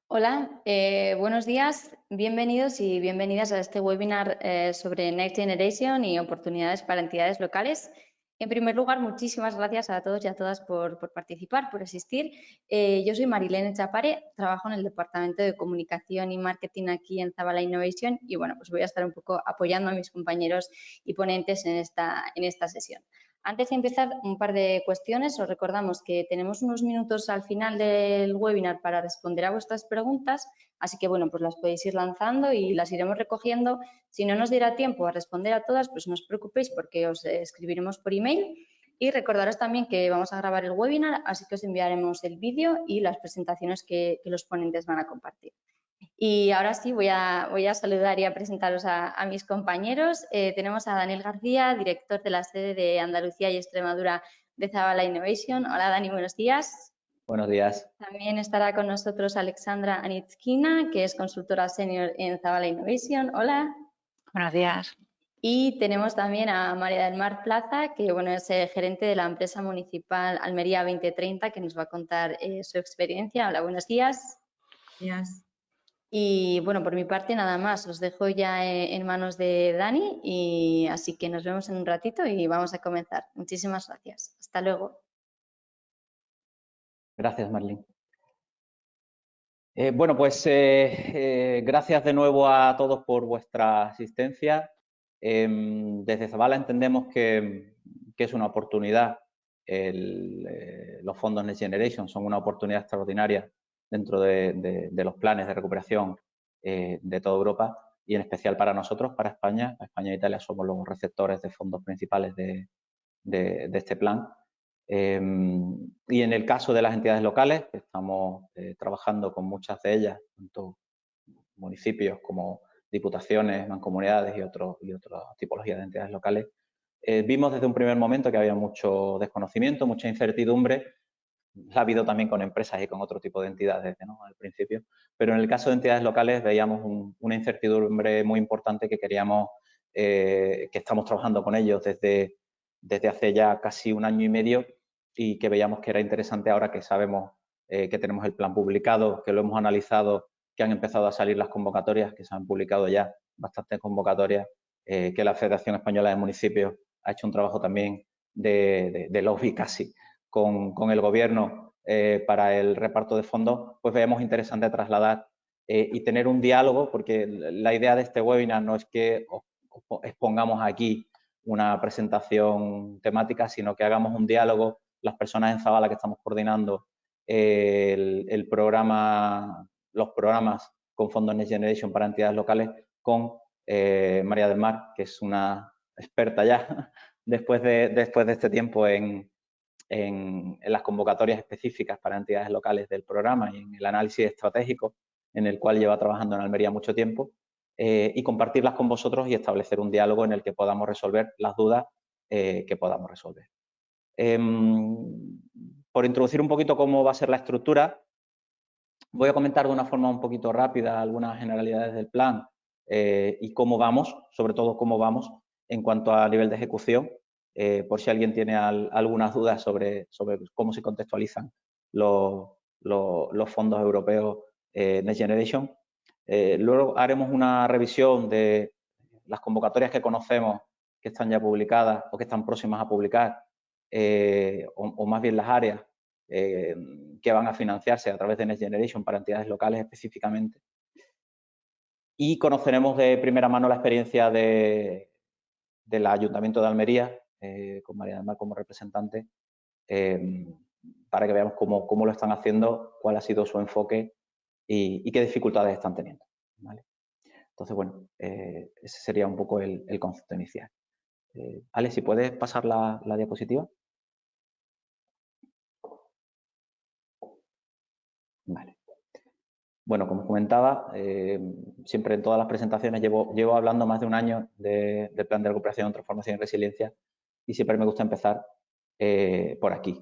Hola, buenos días, bienvenidos y bienvenidas a este webinar sobre Next Generation y oportunidades para entidades locales. En primer lugar, muchísimas gracias a todos y a todas por participar, por asistir. Yo soy Marilene Chapare, trabajo en el Departamento de Comunicación y Marketing aquí en Zabala Innovation y bueno, pues voy a estar un poco apoyando a mis compañeros y ponentes en esta sesión. Antes de empezar, un par de cuestiones. Os recordamos que tenemos unos minutos al final del webinar para responder a vuestras preguntas, así que bueno, pues las podéis ir lanzando y las iremos recogiendo. Si no nos diera tiempo a responder a todas, pues no os preocupéis porque os escribiremos por email. Y recordaros también que vamos a grabar el webinar, así que os enviaremos el vídeo y las presentaciones que los ponentes van a compartir. Y ahora sí, voy a saludar y a presentaros a mis compañeros. Tenemos a Daniel García, director de la sede de Andalucía y Extremadura de Zabala Innovation. Hola Dani, buenos días. Buenos días. También estará con nosotros Alexandra Anitzkina, que es consultora senior en Zabala Innovation. Hola. Buenos días. Y tenemos también a María del Mar Plaza, que bueno, es gerente de la empresa municipal Almería 2030, que nos va a contar su experiencia. Hola, buenos días. Días. Y bueno, por mi parte nada más, os dejo ya en manos de Dani y así que nos vemos en un ratito y vamos a comenzar. Muchísimas gracias. Hasta luego. Gracias, Marlene. Bueno, pues gracias de nuevo a todos por vuestra asistencia. Desde Zabala entendemos que es una oportunidad. Los fondos Next Generation son una oportunidad extraordinaria dentro de los planes de recuperación de toda Europa y en especial para nosotros, para España. España e Italia somos los receptores de fondos principales de este plan. Y en el caso de las entidades locales, estamos trabajando con muchas de ellas, tanto municipios como diputaciones, mancomunidades y otras tipologías de entidades locales. Vimos desde un primer momento que había mucho desconocimiento, mucha incertidumbre. Ha habido también con empresas y con otro tipo de entidades, ¿no?, al principio. Pero en el caso de entidades locales veíamos una incertidumbre muy importante que queríamos, que estamos trabajando con ellos desde hace ya casi un año y medio y que veíamos que era interesante ahora que sabemos que tenemos el plan publicado, que lo hemos analizado, que han empezado a salir las convocatorias, que se han publicado ya bastantes convocatorias, que la Federación Española de Municipios ha hecho un trabajo también de lobby casi con el Gobierno para el reparto de fondos, pues veamos interesante trasladar y tener un diálogo, porque la idea de este webinar no es que os expongamos aquí una presentación temática, sino que hagamos un diálogo, las personas en Zabala que estamos coordinando el programa, los programas con fondos Next Generation para entidades locales, con María del Mar, que es una experta ya después de este tiempo en las convocatorias específicas para entidades locales del programa y en el análisis estratégico en el cual lleva trabajando en Almería mucho tiempo, y compartirlas con vosotros y establecer un diálogo en el que podamos resolver las dudas que podamos resolver. Por introducir un poquito cómo va a ser la estructura, voy a comentar de una forma un poquito rápida algunas generalidades del plan y cómo vamos, sobre todo cómo vamos en cuanto a nivel de ejecución, por si alguien tiene algunas dudas sobre cómo se contextualizan los fondos europeos Next Generation. Luego haremos una revisión de las convocatorias que conocemos, que están ya publicadas o que están próximas a publicar, o más bien las áreas que van a financiarse a través de Next Generation para entidades locales específicamente. Y conoceremos de primera mano la experiencia del Ayuntamiento de Almería, con María del Mar como representante, para que veamos cómo lo están haciendo, cuál ha sido su enfoque y qué dificultades están teniendo, ¿vale? Entonces, bueno, ese sería un poco el concepto inicial. Ale, si puedes pasar la diapositiva. Vale. Bueno, como comentaba, siempre en todas las presentaciones llevo hablando más de un año del Plan de Recuperación, Transformación y Resiliencia y siempre me gusta empezar por aquí.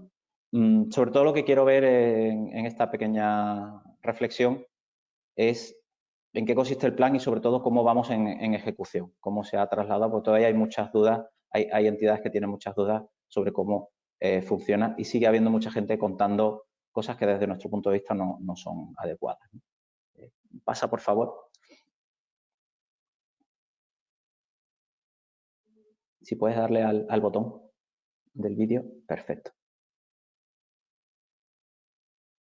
Sobre todo lo que quiero ver en esta pequeña reflexión es en qué consiste el plan y sobre todo cómo vamos en ejecución, cómo se ha trasladado, porque todavía hay muchas dudas, hay entidades que tienen muchas dudas sobre cómo funciona y sigue habiendo mucha gente contando cosas que desde nuestro punto de vista no son adecuadas, ¿no? Pasa, por favor. Si puedes darle al botón del vídeo, perfecto.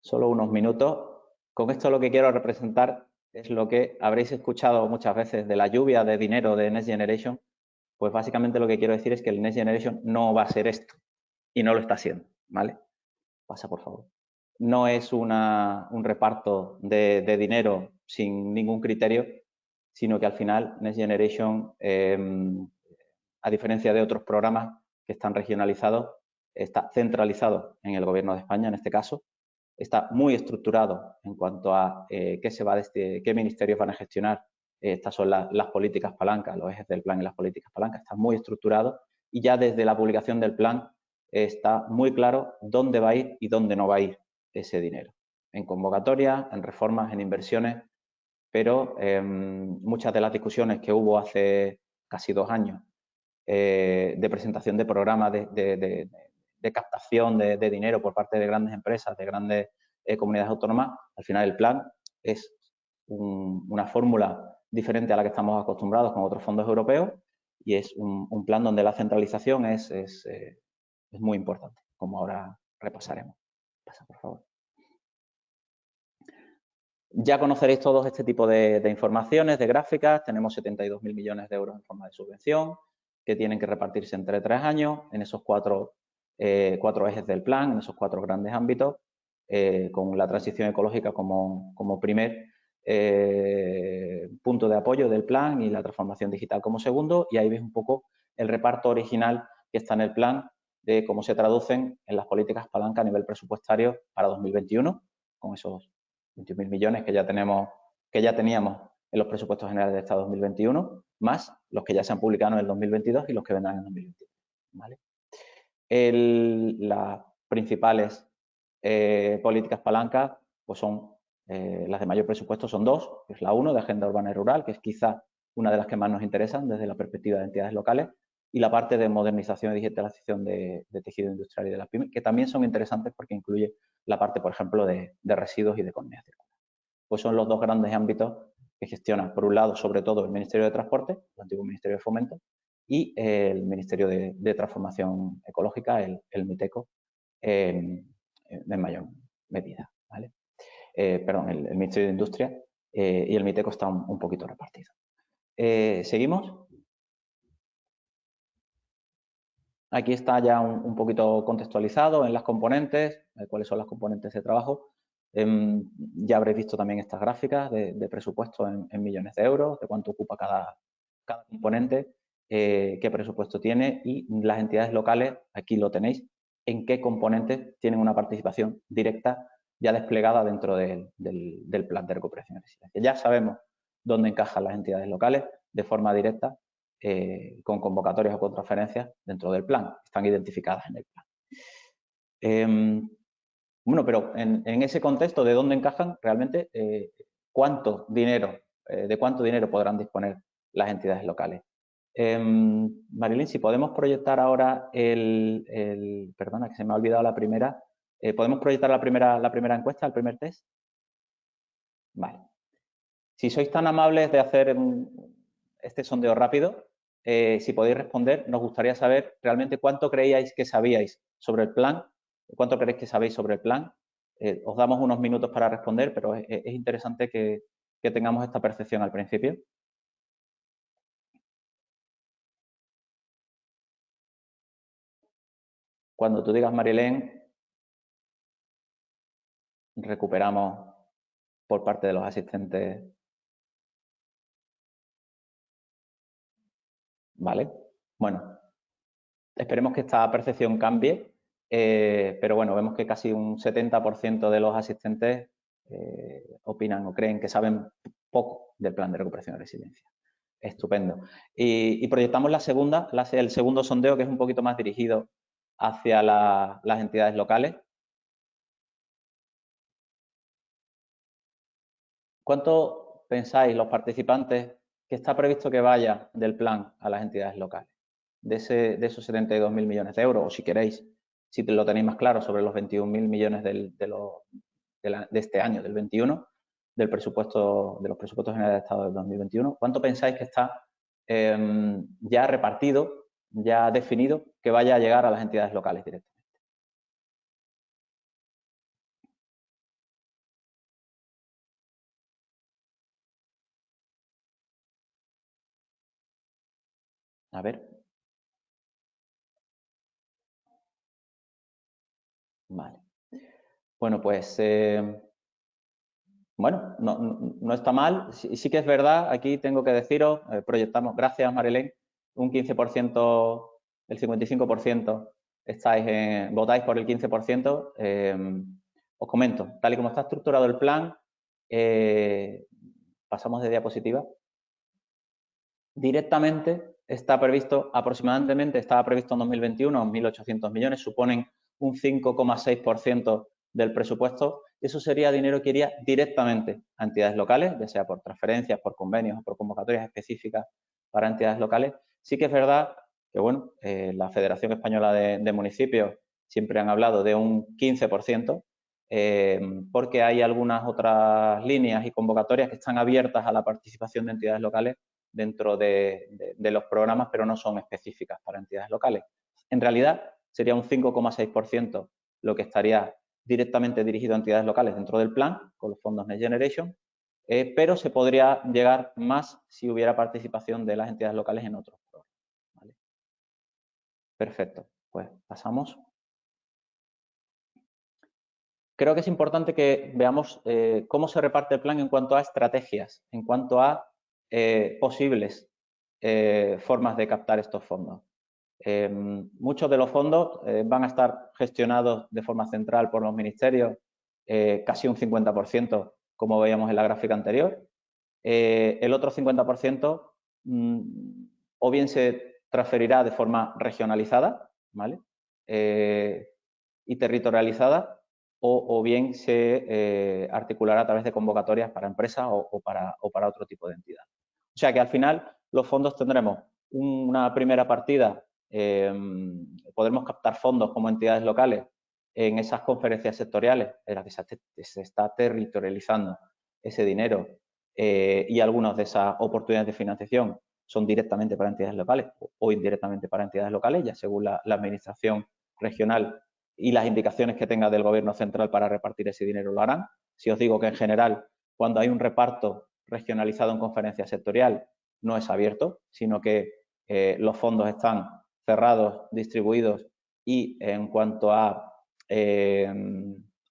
Solo unos minutos. Con esto lo que quiero representar es lo que habréis escuchado muchas veces de la lluvia de dinero de Next Generation. Pues básicamente lo que quiero decir es que el Next Generation no va a ser esto y no lo está haciendo, ¿vale? Pasa, por favor. No es un reparto de dinero sin ningún criterio, sino que al final Next Generation, a diferencia de otros programas que están regionalizados, está centralizado en el Gobierno de España, en este caso. Está muy estructurado en cuanto a qué ministerios van a gestionar. Estas son las políticas palancas, los ejes del plan y las políticas palancas. Está muy estructurado y ya desde la publicación del plan está muy claro dónde va a ir y dónde no va a ir ese dinero. En convocatorias, en reformas, en inversiones, pero muchas de las discusiones que hubo hace casi 2 años de presentación de programas de captación de dinero por parte de grandes empresas, de grandes comunidades autónomas, al final el plan es una fórmula diferente a la que estamos acostumbrados con otros fondos europeos y es un plan donde la centralización es muy importante, como ahora repasaremos. Pasa, por favor. Ya conoceréis todos este tipo de informaciones, de gráficas. Tenemos 72.000 millones de euros en forma de subvención que tienen que repartirse entre 3 años en esos cuatro ejes del plan, en esos 4 grandes ámbitos, con la transición ecológica como primer punto de apoyo del plan y la transformación digital como segundo. Y ahí veis un poco el reparto original que está en el plan de cómo se traducen en las políticas palanca a nivel presupuestario para 2021, con esos 21.000 millones que ya teníamos en los presupuestos generales de Estado 2021, más los que ya se han publicado en el 2022 y los que vendrán en 2023. ¿Vale? Las principales políticas palancas pues son las de mayor presupuesto, son 2, que es la 1 de Agenda Urbana y Rural, que es quizá una de las que más nos interesan desde la perspectiva de entidades locales, y la parte de modernización y digitalización de tejido industrial y de las pymes, que también son interesantes porque incluye la parte, por ejemplo, de residuos y de economía circular. Pues son los 2 grandes ámbitos que gestiona, por un lado, sobre todo el Ministerio de Transporte, el antiguo Ministerio de Fomento, y el Ministerio de Transformación Ecológica, el MITECO, en mayor medida. ¿Vale? Perdón, el Ministerio de Industria y el MITECO están un poquito repartidos. ¿Seguimos? Aquí está ya un poquito contextualizado en las componentes, cuáles son las componentes de trabajo. Ya habréis visto también estas gráficas de presupuesto en millones de euros, de cuánto ocupa cada componente, qué presupuesto tiene y las entidades locales, aquí lo tenéis, en qué componentes tienen una participación directa ya desplegada dentro del plan de recuperación y resiliencia. Ya sabemos dónde encajan las entidades locales de forma directa, con convocatorias o con transferencias dentro del plan, están identificadas en el plan. Bueno, pero en ese contexto de dónde encajan realmente, de cuánto dinero podrán disponer las entidades locales. Marilyn, si podemos proyectar ahora perdona, que se me ha olvidado la primera. ¿Podemos proyectar la primera encuesta, el primer test? Vale. Si sois tan amables de hacer este sondeo rápido, si podéis responder, nos gustaría saber realmente cuánto creíais que sabíais sobre el plan, cuánto creéis que sabéis sobre el plan. Os damos unos minutos para responder, pero es interesante que tengamos esta percepción al principio. Cuando tú digas, Marilén, recuperamos por parte de los asistentes. ¿Vale? Bueno, esperemos que esta percepción cambie, pero bueno, vemos que casi un 70% de los asistentes opinan o creen que saben poco del plan de recuperación y resiliencia. Estupendo. Y proyectamos el segundo sondeo, que es un poquito más dirigido hacia las entidades locales. ¿Cuánto pensáis los participantes que está previsto que vaya del plan a las entidades locales? De esos 72.000 millones de euros, o si queréis, si lo tenéis más claro, sobre los 21.000 millones de este año, del 21, del presupuesto, de los presupuestos generales de Estado del 2021, ¿cuánto pensáis que está ya repartido, ya definido, que vaya a llegar a las entidades locales directamente? A ver. Vale. Bueno, pues, bueno, no está mal. Sí que es verdad, aquí tengo que deciros, proyectamos, gracias Marilén, un 15%, el 55% votáis por el 15%. Os comento, tal y como está estructurado el plan, pasamos de diapositiva. Directamente está previsto, aproximadamente, estaba previsto en 2021 1.800 millones, suponen un 5,6% del presupuesto. Eso sería dinero que iría directamente a entidades locales, ya sea por transferencias, por convenios o por convocatorias específicas para entidades locales. Sí que es verdad que, bueno, la Federación Española de Municipios siempre han hablado de un 15%, porque hay algunas otras líneas y convocatorias que están abiertas a la participación de entidades locales dentro de los programas, pero no son específicas para entidades locales. En realidad, sería un 5,6% lo que estaría directamente dirigido a entidades locales dentro del plan, con los fondos Next Generation, pero se podría llegar más si hubiera participación de las entidades locales en otros programas. ¿Vale? Perfecto, pues pasamos. Creo que es importante que veamos cómo se reparte el plan en cuanto a estrategias, en cuanto a posibles formas de captar estos fondos. Muchos de los fondos van a estar gestionados de forma central por los ministerios, casi un 50%, como veíamos en la gráfica anterior. El otro 50% o bien se transferirá de forma regionalizada, ¿vale? Y territorializada, o bien se articulará a través de convocatorias para empresas o para otro tipo de entidad. O sea que al final los fondos tendremos una primera partida, podremos captar fondos como entidades locales en esas conferencias sectoriales en las que se está territorializando ese dinero, y algunas de esas oportunidades de financiación son directamente para entidades locales o indirectamente para entidades locales, ya según la administración regional y las indicaciones que tenga del gobierno central para repartir ese dinero lo harán. Si os digo que en general, cuando hay un reparto regionalizado en conferencia sectorial, no es abierto, sino que los fondos están cerrados, distribuidos, y en cuanto a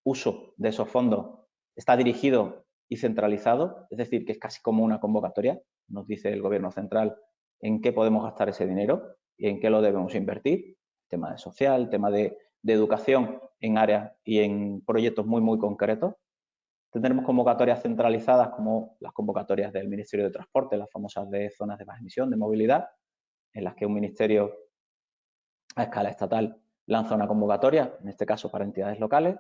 uso de esos fondos está dirigido y centralizado, es decir, que es casi como una convocatoria. Nos dice el gobierno central en qué podemos gastar ese dinero y en qué lo debemos invertir. Tema de social, tema de educación en áreas y en proyectos muy concretos. Tendremos convocatorias centralizadas como las convocatorias del Ministerio de Transporte, las famosas de zonas de baja emisión, de movilidad, en las que un ministerio a escala estatal lanza una convocatoria, en este caso para entidades locales.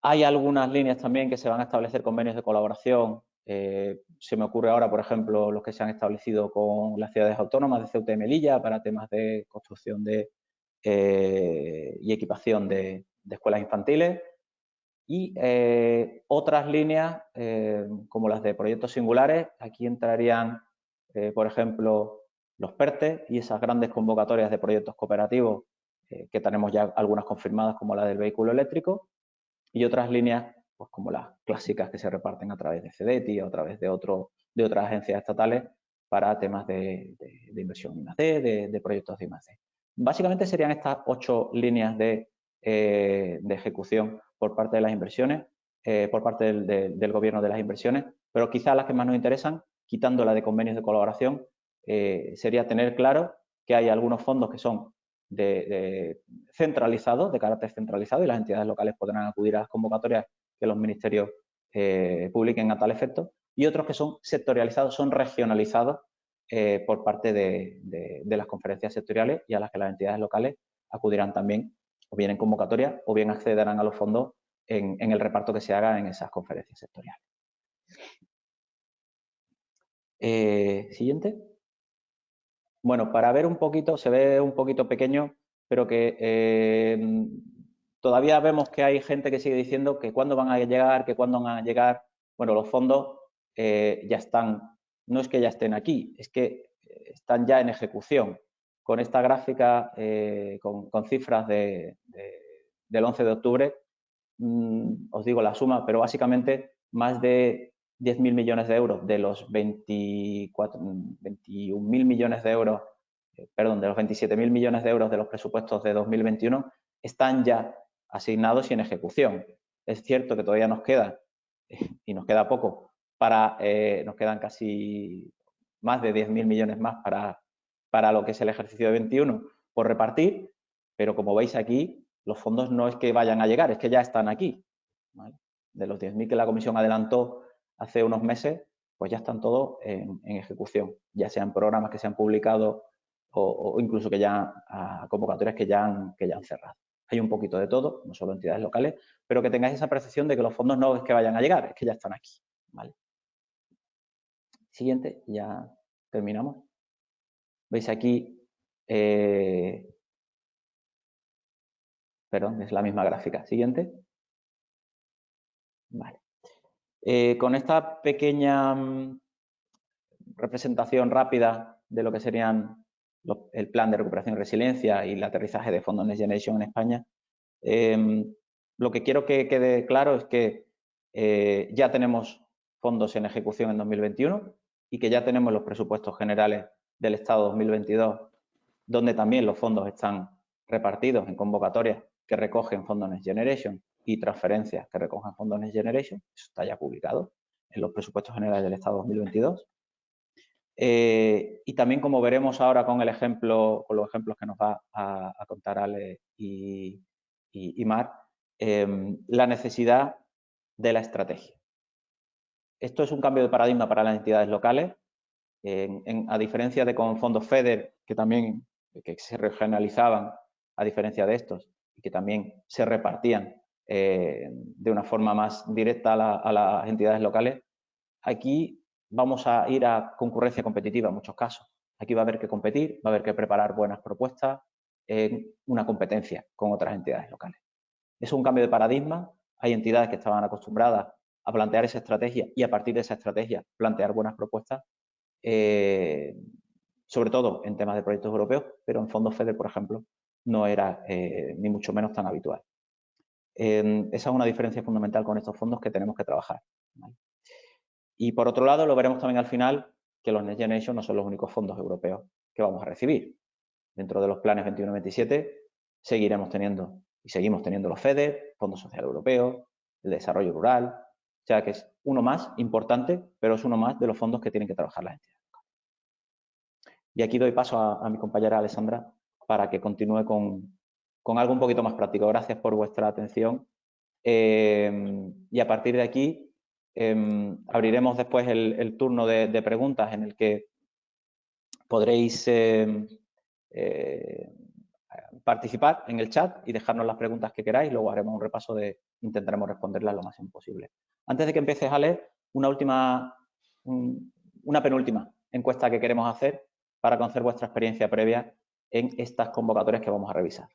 Hay algunas líneas también que se van a establecer convenios de colaboración. Se me ocurre ahora, por ejemplo, los que se han establecido con las ciudades autónomas de Ceuta y Melilla para temas de construcción y equipación de escuelas infantiles. Y otras líneas, como las de proyectos singulares, aquí entrarían, por ejemplo, los PERTE y esas grandes convocatorias de proyectos cooperativos, que tenemos ya algunas confirmadas, como la del vehículo eléctrico, y otras líneas, pues como las clásicas que se reparten a través de CEDETI o a través de otras agencias estatales para temas de inversión I+D, de proyectos de I+D. Básicamente serían estas 8 líneas de ejecución por parte de las inversiones, por parte del gobierno de las inversiones, pero quizás las que más nos interesan, quitando la de convenios de colaboración, sería tener claro que hay algunos fondos que son centralizados, de carácter centralizado, y las entidades locales podrán acudir a las convocatorias que los ministerios publiquen a tal efecto, y otros que son sectorializados, son regionalizados por parte de las conferencias sectoriales, y a las que las entidades locales acudirán también, o bien en convocatoria, o bien accederán a los fondos en el reparto que se haga en esas conferencias sectoriales. Siguiente. Bueno, para ver un poquito, se ve un poquito pequeño, pero que todavía vemos que hay gente que sigue diciendo que cuándo van a llegar, que cuándo van a llegar. Bueno, los fondos ya están, no es que ya estén aquí, es que están ya en ejecución. Con esta gráfica, con cifras del 11 de octubre, os digo la suma, pero básicamente más de 10.000 millones de euros de los 21.000 millones de euros, perdón, de los 27.000 millones de euros de los presupuestos de 2021 están ya asignados y en ejecución. Es cierto que todavía nos queda, y nos queda poco, nos quedan casi más de 10.000 millones más para lo que es el ejercicio de 21 por repartir, pero como veis aquí, los fondos no es que vayan a llegar, es que ya están aquí, ¿vale? De los 10.000 que la Comisión adelantó hace unos meses, pues ya están todos en ejecución, ya sean programas que se han publicado o incluso que ya convocatorias que ya han cerrado. Hay un poquito de todo, no solo entidades locales, pero que tengáis esa percepción de que los fondos no es que vayan a llegar, es que ya están aquí, ¿vale? Siguiente, ya terminamos. Veis aquí, perdón, es la misma gráfica. Siguiente. Vale. Con esta pequeña representación rápida de lo que serían el plan de recuperación y resiliencia y el aterrizaje de fondos Next Generation en España, lo que quiero que quede claro es que ya tenemos fondos en ejecución en 2021 y que ya tenemos los presupuestos generales del Estado 2022, donde también los fondos están repartidos en convocatorias que recogen fondos Next Generation y transferencias que recogen fondos Next Generation. Eso está ya publicado en los presupuestos generales del Estado 2022. Y también, como veremos ahora con los ejemplos que nos va a contar Ale y Mar, la necesidad de la estrategia. Esto es un cambio de paradigma para las entidades locales. A diferencia de con fondos FEDER, que se regionalizaban, a diferencia de estos, y que también se repartían de una forma más directa a las entidades locales, aquí vamos a ir a concurrencia competitiva en muchos casos. Aquí va a haber que competir, va a haber que preparar buenas propuestas en una competencia con otras entidades locales. Es un cambio de paradigma. Hay entidades que estaban acostumbradas a plantear esa estrategia y a partir de esa estrategia plantear buenas propuestas, sobre todo en temas de proyectos europeos, pero en fondos FEDER, por ejemplo, no era ni mucho menos tan habitual. Esa es una diferencia fundamental con estos fondos que tenemos que trabajar, ¿vale? Y por otro lado, lo veremos también al final, que los Next Generation no son los únicos fondos europeos que vamos a recibir. Dentro de los planes 21-27 seguiremos teniendo y seguimos teniendo los FEDER, Fondo Social Europeo, el Desarrollo Rural, o sea que es uno más importante, pero es uno más de los fondos que tienen que trabajar las entidades. Y aquí doy paso a mi compañera Alessandra para que continúe con algo un poquito más práctico. Gracias por vuestra atención. Y a partir de aquí abriremos después el turno de preguntas en el que podréis participar en el chat y dejarnos las preguntas que queráis. Luego haremos un repaso intentaremos responderlas lo máximo posible. Antes de que empieces, Ale, una penúltima encuesta que queremos hacer para conocer vuestra experiencia previa en estas convocatorias que vamos a revisar.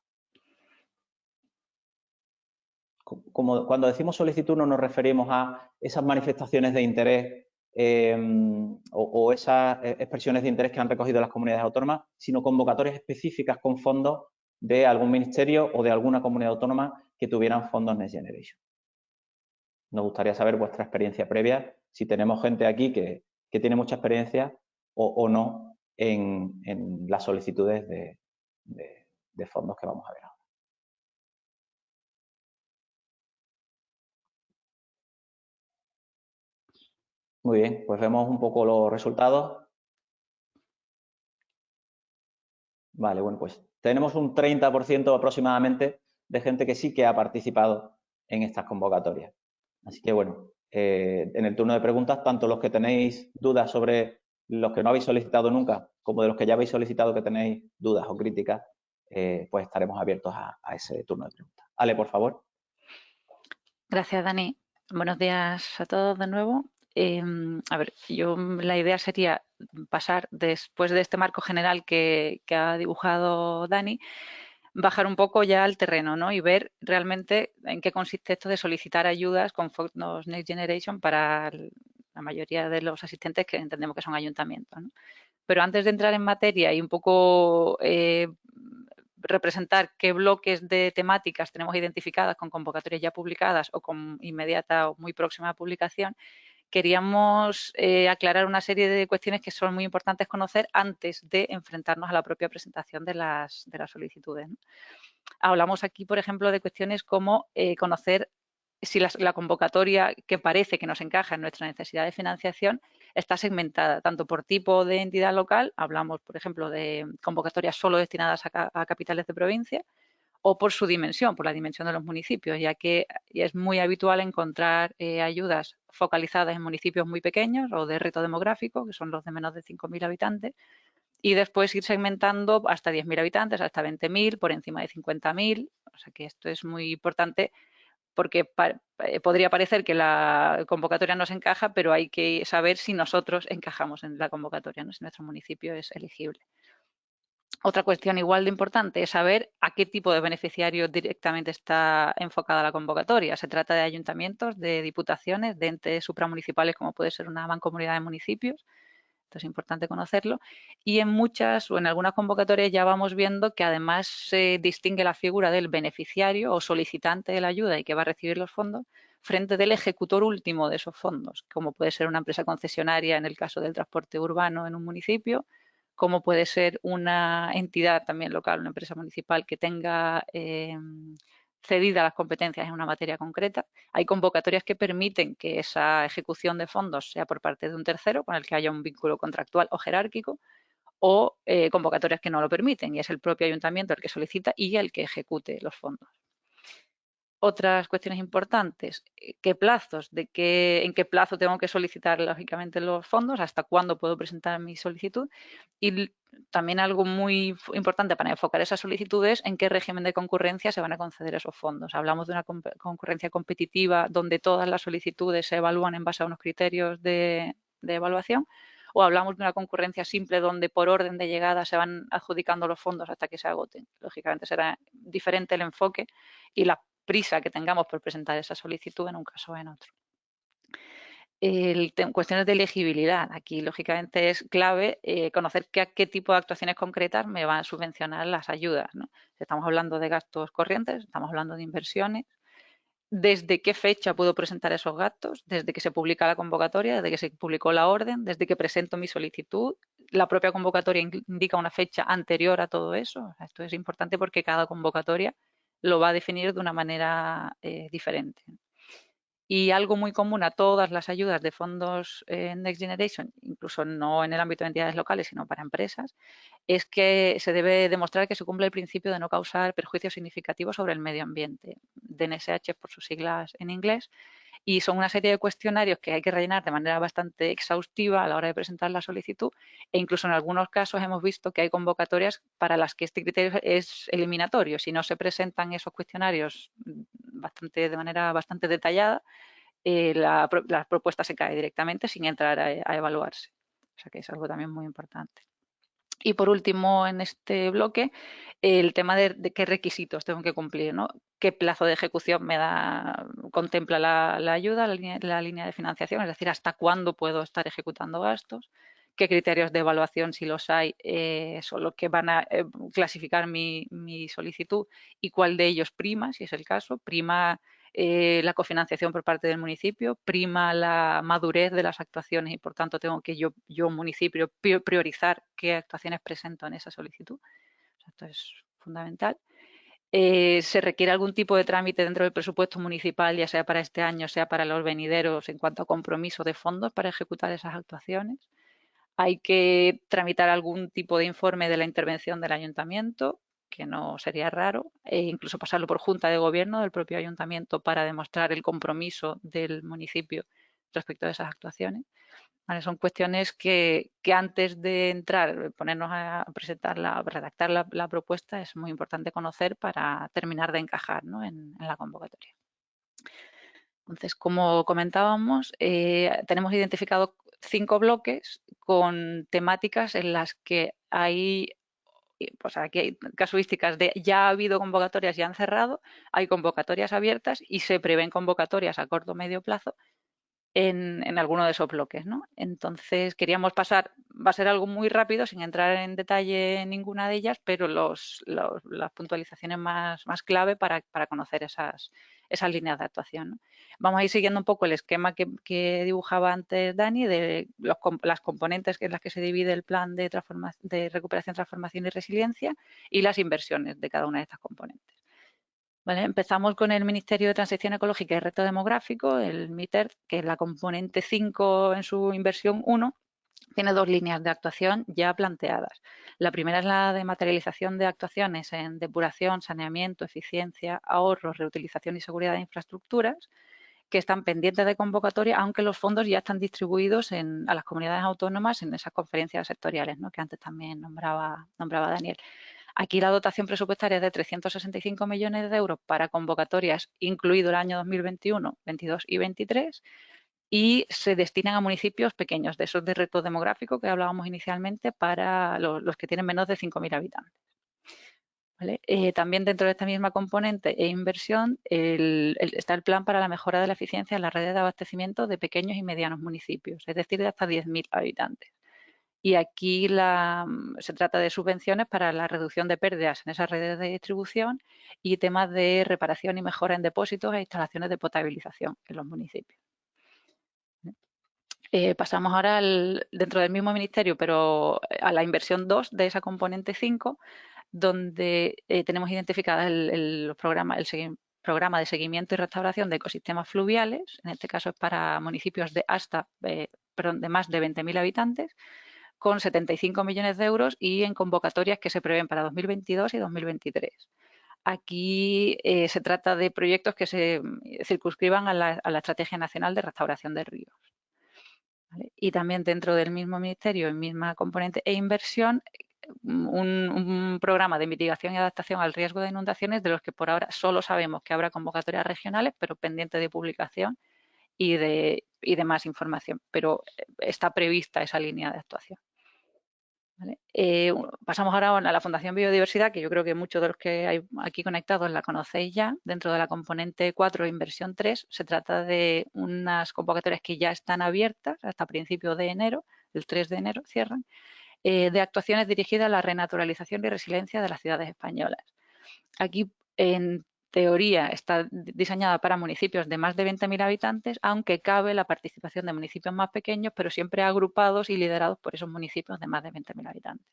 Cuando decimos solicitud no nos referimos a esas manifestaciones de interés o esas expresiones de interés que han recogido las comunidades autónomas, sino convocatorias específicas con fondos de algún ministerio o de alguna comunidad autónoma que tuvieran fondos Next Generation. Nos gustaría saber vuestra experiencia previa, si tenemos gente aquí que tiene mucha experiencia o no en las solicitudes de fondos que vamos a ver ahora. Muy bien, pues vemos un poco los resultados. Vale, bueno, pues tenemos un 30% aproximadamente de gente que sí que ha participado en estas convocatorias. Así que, bueno, en el turno de preguntas, tanto los que tenéis dudas sobre los que no habéis solicitado nunca, como de los que ya habéis solicitado que tenéis dudas o críticas, pues estaremos abiertos a ese turno de preguntas. Ale, por favor. Gracias, Dani. Buenos días a todos de nuevo. A ver, la idea sería pasar después de este marco general que ha dibujado Dani bajar un poco ya al terreno, ¿no? Y ver realmente en qué consiste esto de solicitar ayudas con fondos Next Generation para la mayoría de los asistentes que entendemos que son ayuntamientos, ¿no? Pero antes de entrar en materia y un poco representar qué bloques de temáticas tenemos identificadas con convocatorias ya publicadas o con inmediata o muy próxima publicación, queríamos aclarar una serie de cuestiones que son muy importantes conocer antes de enfrentarnos a la propia presentación de las solicitudes, ¿no? Hablamos aquí, por ejemplo, de cuestiones como conocer si la convocatoria que parece que nos encaja en nuestra necesidad de financiación está segmentada tanto por tipo de entidad local, hablamos, por ejemplo, de convocatorias solo destinadas a capitales de provincia, o por su dimensión, por la dimensión de los municipios, ya que es muy habitual encontrar ayudas focalizadas en municipios muy pequeños o de reto demográfico, que son los de menos de 5.000 habitantes, y después ir segmentando hasta 10.000 habitantes, hasta 20.000, por encima de 50.000. O sea que esto es muy importante porque podría parecer que la convocatoria nos encaja, pero hay que saber si nosotros encajamos en la convocatoria, ¿no? Si nuestro municipio es elegible. Otra cuestión igual de importante es saber a qué tipo de beneficiarios directamente está enfocada la convocatoria. Se trata de ayuntamientos, de diputaciones, de entes supramunicipales como puede ser una mancomunidad de municipios. Esto es importante conocerlo. Y en muchas o en algunas convocatorias ya vamos viendo que además se distingue la figura del beneficiario o solicitante de la ayuda y que va a recibir los fondos frente del ejecutor último de esos fondos, como puede ser una empresa concesionaria en el caso del transporte urbano en un municipio, como puede ser una entidad también local, una empresa municipal que tenga cedidas las competencias en una materia concreta. Hay convocatorias que permiten que esa ejecución de fondos sea por parte de un tercero con el que haya un vínculo contractual o jerárquico, o convocatorias que no lo permiten y es el propio ayuntamiento el que solicita y el que ejecute los fondos. Otras cuestiones importantes, ¿qué plazos? ¿En qué plazo tengo que solicitar lógicamente los fondos? ¿Hasta cuándo puedo presentar mi solicitud? Y también algo muy importante para enfocar esas solicitudes, ¿en qué régimen de concurrencia se van a conceder esos fondos? Hablamos de una concurrencia competitiva donde todas las solicitudes se evalúan en base a unos criterios de evaluación, o hablamos de una concurrencia simple donde por orden de llegada se van adjudicando los fondos hasta que se agoten. Lógicamente será diferente el enfoque y la prisa que tengamos por presentar esa solicitud en un caso o en otro. Cuestiones de elegibilidad. Aquí, lógicamente, es clave conocer a qué tipo de actuaciones concretas me van a subvencionar las ayudas, ¿no? Estamos hablando de gastos corrientes, estamos hablando de inversiones. ¿Desde qué fecha puedo presentar esos gastos? Desde que se publica la convocatoria, desde que se publicó la orden, desde que presento mi solicitud. La propia convocatoria indica una fecha anterior a todo eso. Esto es importante porque cada convocatoria lo va a definir de una manera diferente. Y algo muy común a todas las ayudas de fondos Next Generation, incluso no en el ámbito de entidades locales, sino para empresas, es que se debe demostrar que se cumple el principio de no causar perjuicios significativos sobre el medio ambiente, DNSH por sus siglas en inglés, y son una serie de cuestionarios que hay que rellenar de manera bastante exhaustiva a la hora de presentar la solicitud e incluso en algunos casos hemos visto que hay convocatorias para las que este criterio es eliminatorio. Si no se presentan esos cuestionarios de manera bastante detallada, la propuesta se cae directamente sin entrar a evaluarse. O sea que es algo también muy importante. Y por último, en este bloque, el tema de qué requisitos tengo que cumplir, ¿no? Qué plazo de ejecución contempla la ayuda, la línea de financiación, es decir, hasta cuándo puedo estar ejecutando gastos, qué criterios de evaluación, si los hay, son los que van a clasificar mi solicitud y cuál de ellos prima, si es el caso, prima la cofinanciación por parte del municipio, prima la madurez de las actuaciones y por tanto tengo que yo municipio priorizar qué actuaciones presento en esa solicitud. Esto es fundamental. Se requiere algún tipo de trámite dentro del presupuesto municipal, ya sea para este año, sea para los venideros, en cuanto a compromiso de fondos para ejecutar esas actuaciones. Hay que tramitar algún tipo de informe de la intervención del ayuntamiento, que no sería raro, e incluso pasarlo por junta de gobierno del propio ayuntamiento para demostrar el compromiso del municipio respecto a esas actuaciones. Vale, son cuestiones que antes de entrar, ponernos a redactar la propuesta, es muy importante conocer para terminar de encajar, ¿no? en la convocatoria. Entonces, como comentábamos, tenemos identificado 5 bloques con temáticas en las que hay pues aquí hay casuísticas de ya ha habido convocatorias, ya han cerrado, hay convocatorias abiertas y se prevén convocatorias a corto o medio plazo en alguno de esos bloques, ¿no? Entonces queríamos pasar, va a ser algo muy rápido sin entrar en detalle en ninguna de ellas, pero las puntualizaciones más clave para conocer esas líneas de actuación, ¿no? Vamos a ir siguiendo un poco el esquema que dibujaba antes Dani de las componentes en las que se divide el plan de recuperación, transformación y resiliencia y las inversiones de cada una de estas componentes. ¿Vale? Empezamos con el Ministerio de Transición Ecológica y Reto Demográfico, el MITER, que es la componente 5 en su inversión 1, tiene 2 líneas de actuación ya planteadas. La primera es la de materialización de actuaciones en depuración, saneamiento, eficiencia, ahorro, reutilización y seguridad de infraestructuras, que están pendientes de convocatoria, aunque los fondos ya están distribuidos a las comunidades autónomas en esas conferencias sectoriales, ¿no?, que antes también nombraba Daniel. Aquí la dotación presupuestaria es de 365 millones de euros para convocatorias, incluido el año 2021, 22 y 23, y se destinan a municipios pequeños, de esos de reto demográfico que hablábamos inicialmente, para los que tienen menos de 5.000 habitantes. ¿Vale? También dentro de esta misma componente e inversión está el plan para la mejora de la eficiencia en las redes de abastecimiento de pequeños y medianos municipios, es decir, de hasta 10.000 habitantes. Y aquí se trata de subvenciones para la reducción de pérdidas en esas redes de distribución y temas de reparación y mejora en depósitos e instalaciones de potabilización en los municipios. Pasamos ahora dentro del mismo ministerio, pero a la inversión 2 de esa componente 5, donde tenemos identificadas el programa de seguimiento y restauración de ecosistemas fluviales. En este caso es para municipios de de más de 20.000 habitantes, con 75 millones de euros y en convocatorias que se prevén para 2022 y 2023. Aquí se trata de proyectos que se circunscriban a la Estrategia Nacional de Restauración de Ríos. ¿Vale? Y también dentro del mismo ministerio, en misma componente e inversión, un programa de mitigación y adaptación al riesgo de inundaciones, de los que por ahora solo sabemos que habrá convocatorias regionales, pero pendiente de publicación y de más información. Pero está prevista esa línea de actuación. ¿Vale? Pasamos ahora a la Fundación Biodiversidad, que yo creo que muchos de los que hay aquí conectados la conocéis ya. Dentro de la componente 4, inversión 3, se trata de unas convocatorias que ya están abiertas hasta principios de enero, el 3 de enero cierran, de actuaciones dirigidas a la renaturalización y resiliencia de las ciudades españolas. Aquí, en teoría, está diseñada para municipios de más de 20.000 habitantes, aunque cabe la participación de municipios más pequeños, pero siempre agrupados y liderados por esos municipios de más de 20.000 habitantes.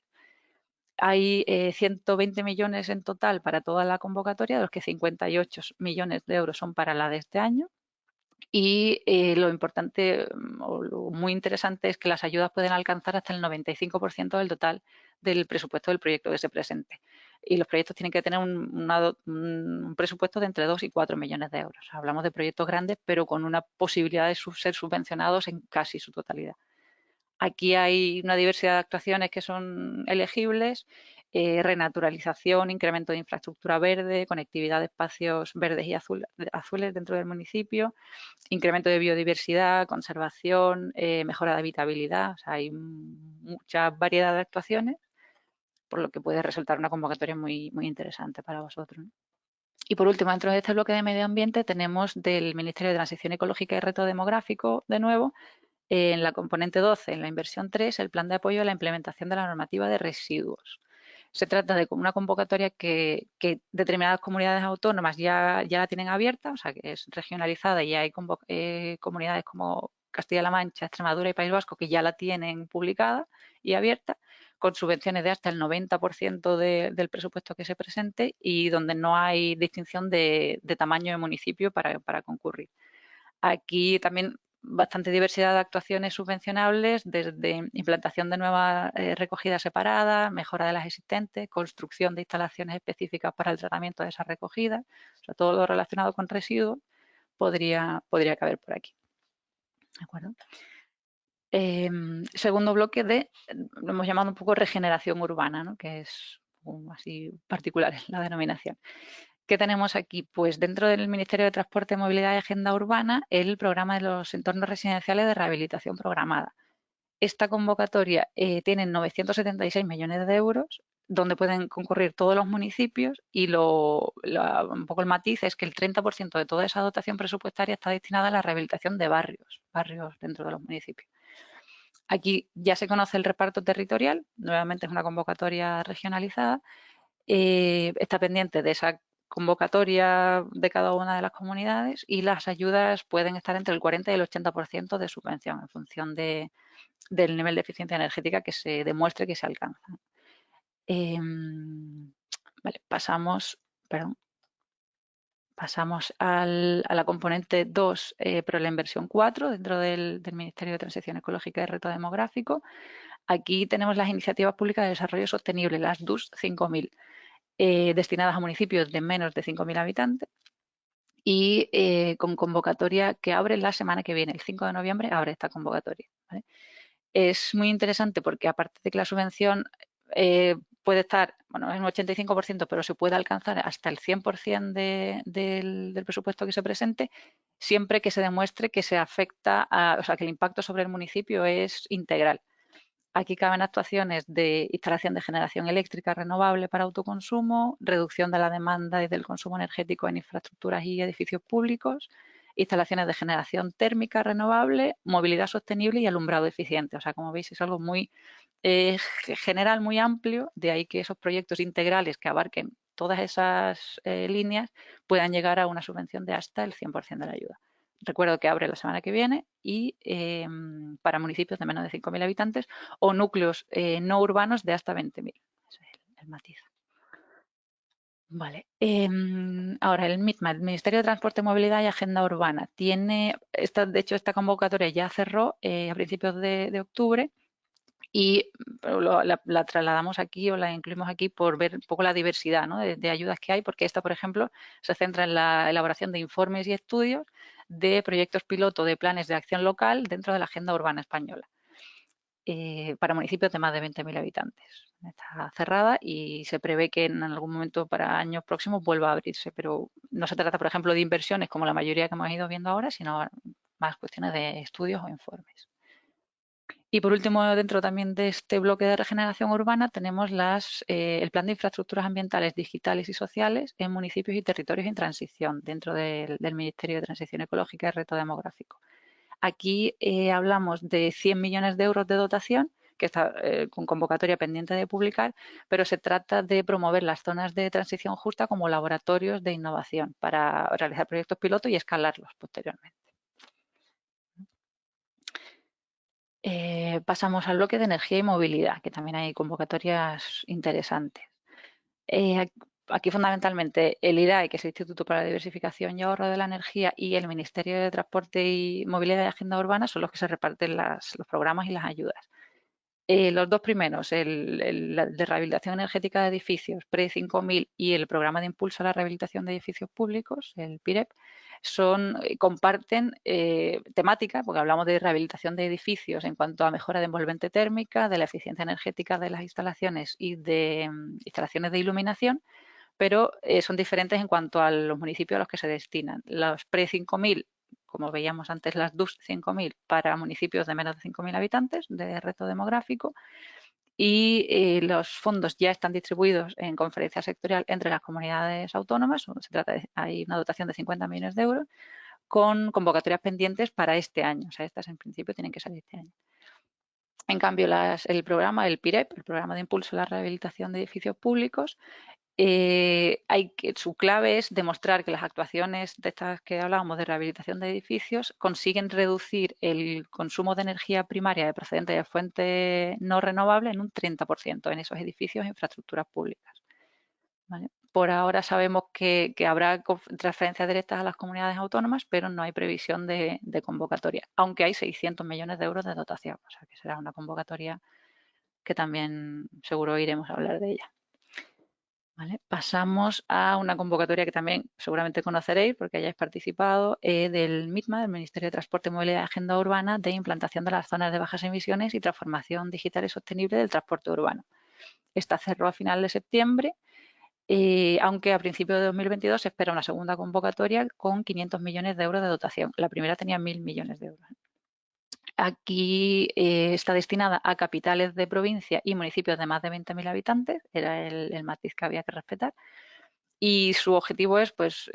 Hay 120 millones en total para toda la convocatoria, de los que 58 millones de euros son para la de este año. Y lo importante o lo muy interesante es que las ayudas pueden alcanzar hasta el 95% del total del presupuesto del proyecto que se presente. Y los proyectos tienen que tener un presupuesto de entre 2 y 4 millones de euros. Hablamos de proyectos grandes, pero con una posibilidad de ser subvencionados en casi su totalidad. Aquí hay una diversidad de actuaciones que son elegibles: renaturalización, incremento de infraestructura verde, conectividad de espacios verdes y azules dentro del municipio, incremento de biodiversidad, conservación, mejora de habitabilidad. O sea, hay mucha variedad de actuaciones, por lo que puede resultar una convocatoria muy, muy interesante para vosotros, ¿no? Y por último, dentro de este bloque de medio ambiente tenemos del Ministerio de Transición Ecológica y Reto Demográfico, de nuevo, en la componente 12, en la inversión 3, el plan de apoyo a la implementación de la normativa de residuos. Se trata de una convocatoria que determinadas comunidades autónomas ya la tienen abierta, o sea, que es regionalizada, y hay comunidades como Castilla-La Mancha, Extremadura y País Vasco que ya la tienen publicada y abierta, con subvenciones de hasta el 90% del presupuesto que se presente y donde no hay distinción de tamaño de municipio para concurrir. Aquí también bastante diversidad de actuaciones subvencionables, desde implantación de nuevas recogidas separadas, mejora de las existentes, construcción de instalaciones específicas para el tratamiento de esas recogidas. O sea, todo lo relacionado con residuos podría caber por aquí. ¿De acuerdo? Segundo bloque lo hemos llamado un poco regeneración urbana, ¿no?, que es así particular la denominación. ¿Qué tenemos aquí? Pues dentro del Ministerio de Transporte, Movilidad y Agenda Urbana, el programa de los entornos residenciales de rehabilitación programada. Esta convocatoria tiene 976 millones de euros, donde pueden concurrir todos los municipios y un poco el matiz es que el 30% de toda esa dotación presupuestaria está destinada a la rehabilitación de barrios dentro de los municipios. Aquí ya se conoce el reparto territorial, nuevamente es una convocatoria regionalizada, está pendiente de esa convocatoria de cada una de las comunidades y las ayudas pueden estar entre el 40 y el 80% de subvención en función del nivel de eficiencia energética que se demuestre que se alcanza. Vale, pasamos a la componente 2, pero la inversión 4 dentro del Ministerio de Transición Ecológica y Reto Demográfico. Aquí tenemos las iniciativas públicas de desarrollo sostenible, las DUS 5000, destinadas a municipios de menos de 5.000 habitantes y con convocatoria que abre la semana que viene, el 5 de noviembre abre esta convocatoria, ¿vale? Es muy interesante porque aparte de que la subvención puede estar, bueno, en un 85%, pero se puede alcanzar hasta el 100% del presupuesto que se presente, siempre que se demuestre que se afecta, o sea, que el impacto sobre el municipio es integral. Aquí caben actuaciones de instalación de generación eléctrica renovable para autoconsumo, reducción de la demanda y del consumo energético en infraestructuras y edificios públicos, instalaciones de generación térmica renovable, movilidad sostenible y alumbrado eficiente. O sea, como veis, es algo muy general, muy amplio, de ahí que esos proyectos integrales que abarquen todas esas líneas puedan llegar a una subvención de hasta el 100% de la ayuda. Recuerdo que abre la semana que viene y para municipios de menos de 5.000 habitantes o núcleos no urbanos de hasta 20.000. Ese es el matiz. Vale. Ahora, el MITMA, el Ministerio de Transporte, Movilidad y Agenda Urbana, de hecho, esta convocatoria ya cerró a principios de octubre y la trasladamos aquí o la incluimos aquí por ver un poco la diversidad, ¿no?, de ayudas que hay, porque esta, por ejemplo, se centra en la elaboración de informes y estudios de proyectos piloto de planes de acción local dentro de la Agenda Urbana Española para municipios de más de 20.000 habitantes. Está cerrada y se prevé que en algún momento para años próximos vuelva a abrirse, pero no se trata, por ejemplo, de inversiones como la mayoría que hemos ido viendo ahora, sino más cuestiones de estudios o informes. Y por último, dentro también de este bloque de regeneración urbana, tenemos el Plan de Infraestructuras Ambientales, Digitales y Sociales en municipios y territorios en transición dentro del Ministerio de Transición Ecológica y Reto Demográfico. Aquí hablamos de 100 millones de euros de dotación, que está con convocatoria pendiente de publicar, pero se trata de promover las zonas de transición justa como laboratorios de innovación para realizar proyectos piloto y escalarlos posteriormente. Pasamos al bloque de energía y movilidad, que también hay convocatorias interesantes. Aquí fundamentalmente el IRAE, que es el Instituto para la Diversificación y Ahorro de la Energía, y el Ministerio de Transporte y Movilidad y Agenda Urbana son los que se reparten los programas y las ayudas. Los dos primeros, el de rehabilitación energética de edificios, PRE 5000, y el programa de impulso a la rehabilitación de edificios públicos, el PIREP, comparten temática, porque hablamos de rehabilitación de edificios en cuanto a mejora de envolvente térmica, de la eficiencia energética de las instalaciones y de instalaciones de iluminación, pero son diferentes en cuanto a los municipios a los que se destinan. Los PRE 5000, como veíamos antes, las DUS 5000 para municipios de menos de 5.000 habitantes de reto demográfico, y los fondos ya están distribuidos en conferencia sectorial entre las comunidades autónomas. Hay una dotación de 50 millones de euros con convocatorias pendientes para este año. O sea, estas en principio tienen que salir este año. En cambio, el programa, el PIREP, el Programa de Impulso a la Rehabilitación de Edificios Públicos, su clave es demostrar que las actuaciones de estas que hablábamos de rehabilitación de edificios consiguen reducir el consumo de energía primaria procedente de fuente no renovable en un 30% en esos edificios e infraestructuras públicas. ¿Vale? Por ahora sabemos que habrá transferencias directas a las comunidades autónomas, pero no hay previsión de convocatoria, aunque hay 600 millones de euros de dotación, o sea que será una convocatoria que también seguro iremos a hablar de ella. ¿Vale? Pasamos a una convocatoria que también seguramente conoceréis porque hayáis participado, del MITMA, del Ministerio de Transporte, Movilidad y Agenda Urbana, de implantación de las zonas de bajas emisiones y transformación digital y sostenible del transporte urbano. Esta cerró a final de septiembre, aunque a principios de 2022 se espera una segunda convocatoria con 500 millones de euros de dotación. La primera tenía 1.000 millones de euros. Aquí está destinada a capitales de provincia y municipios de más de 20.000 habitantes, era el matiz que había que respetar. Y su objetivo es pues,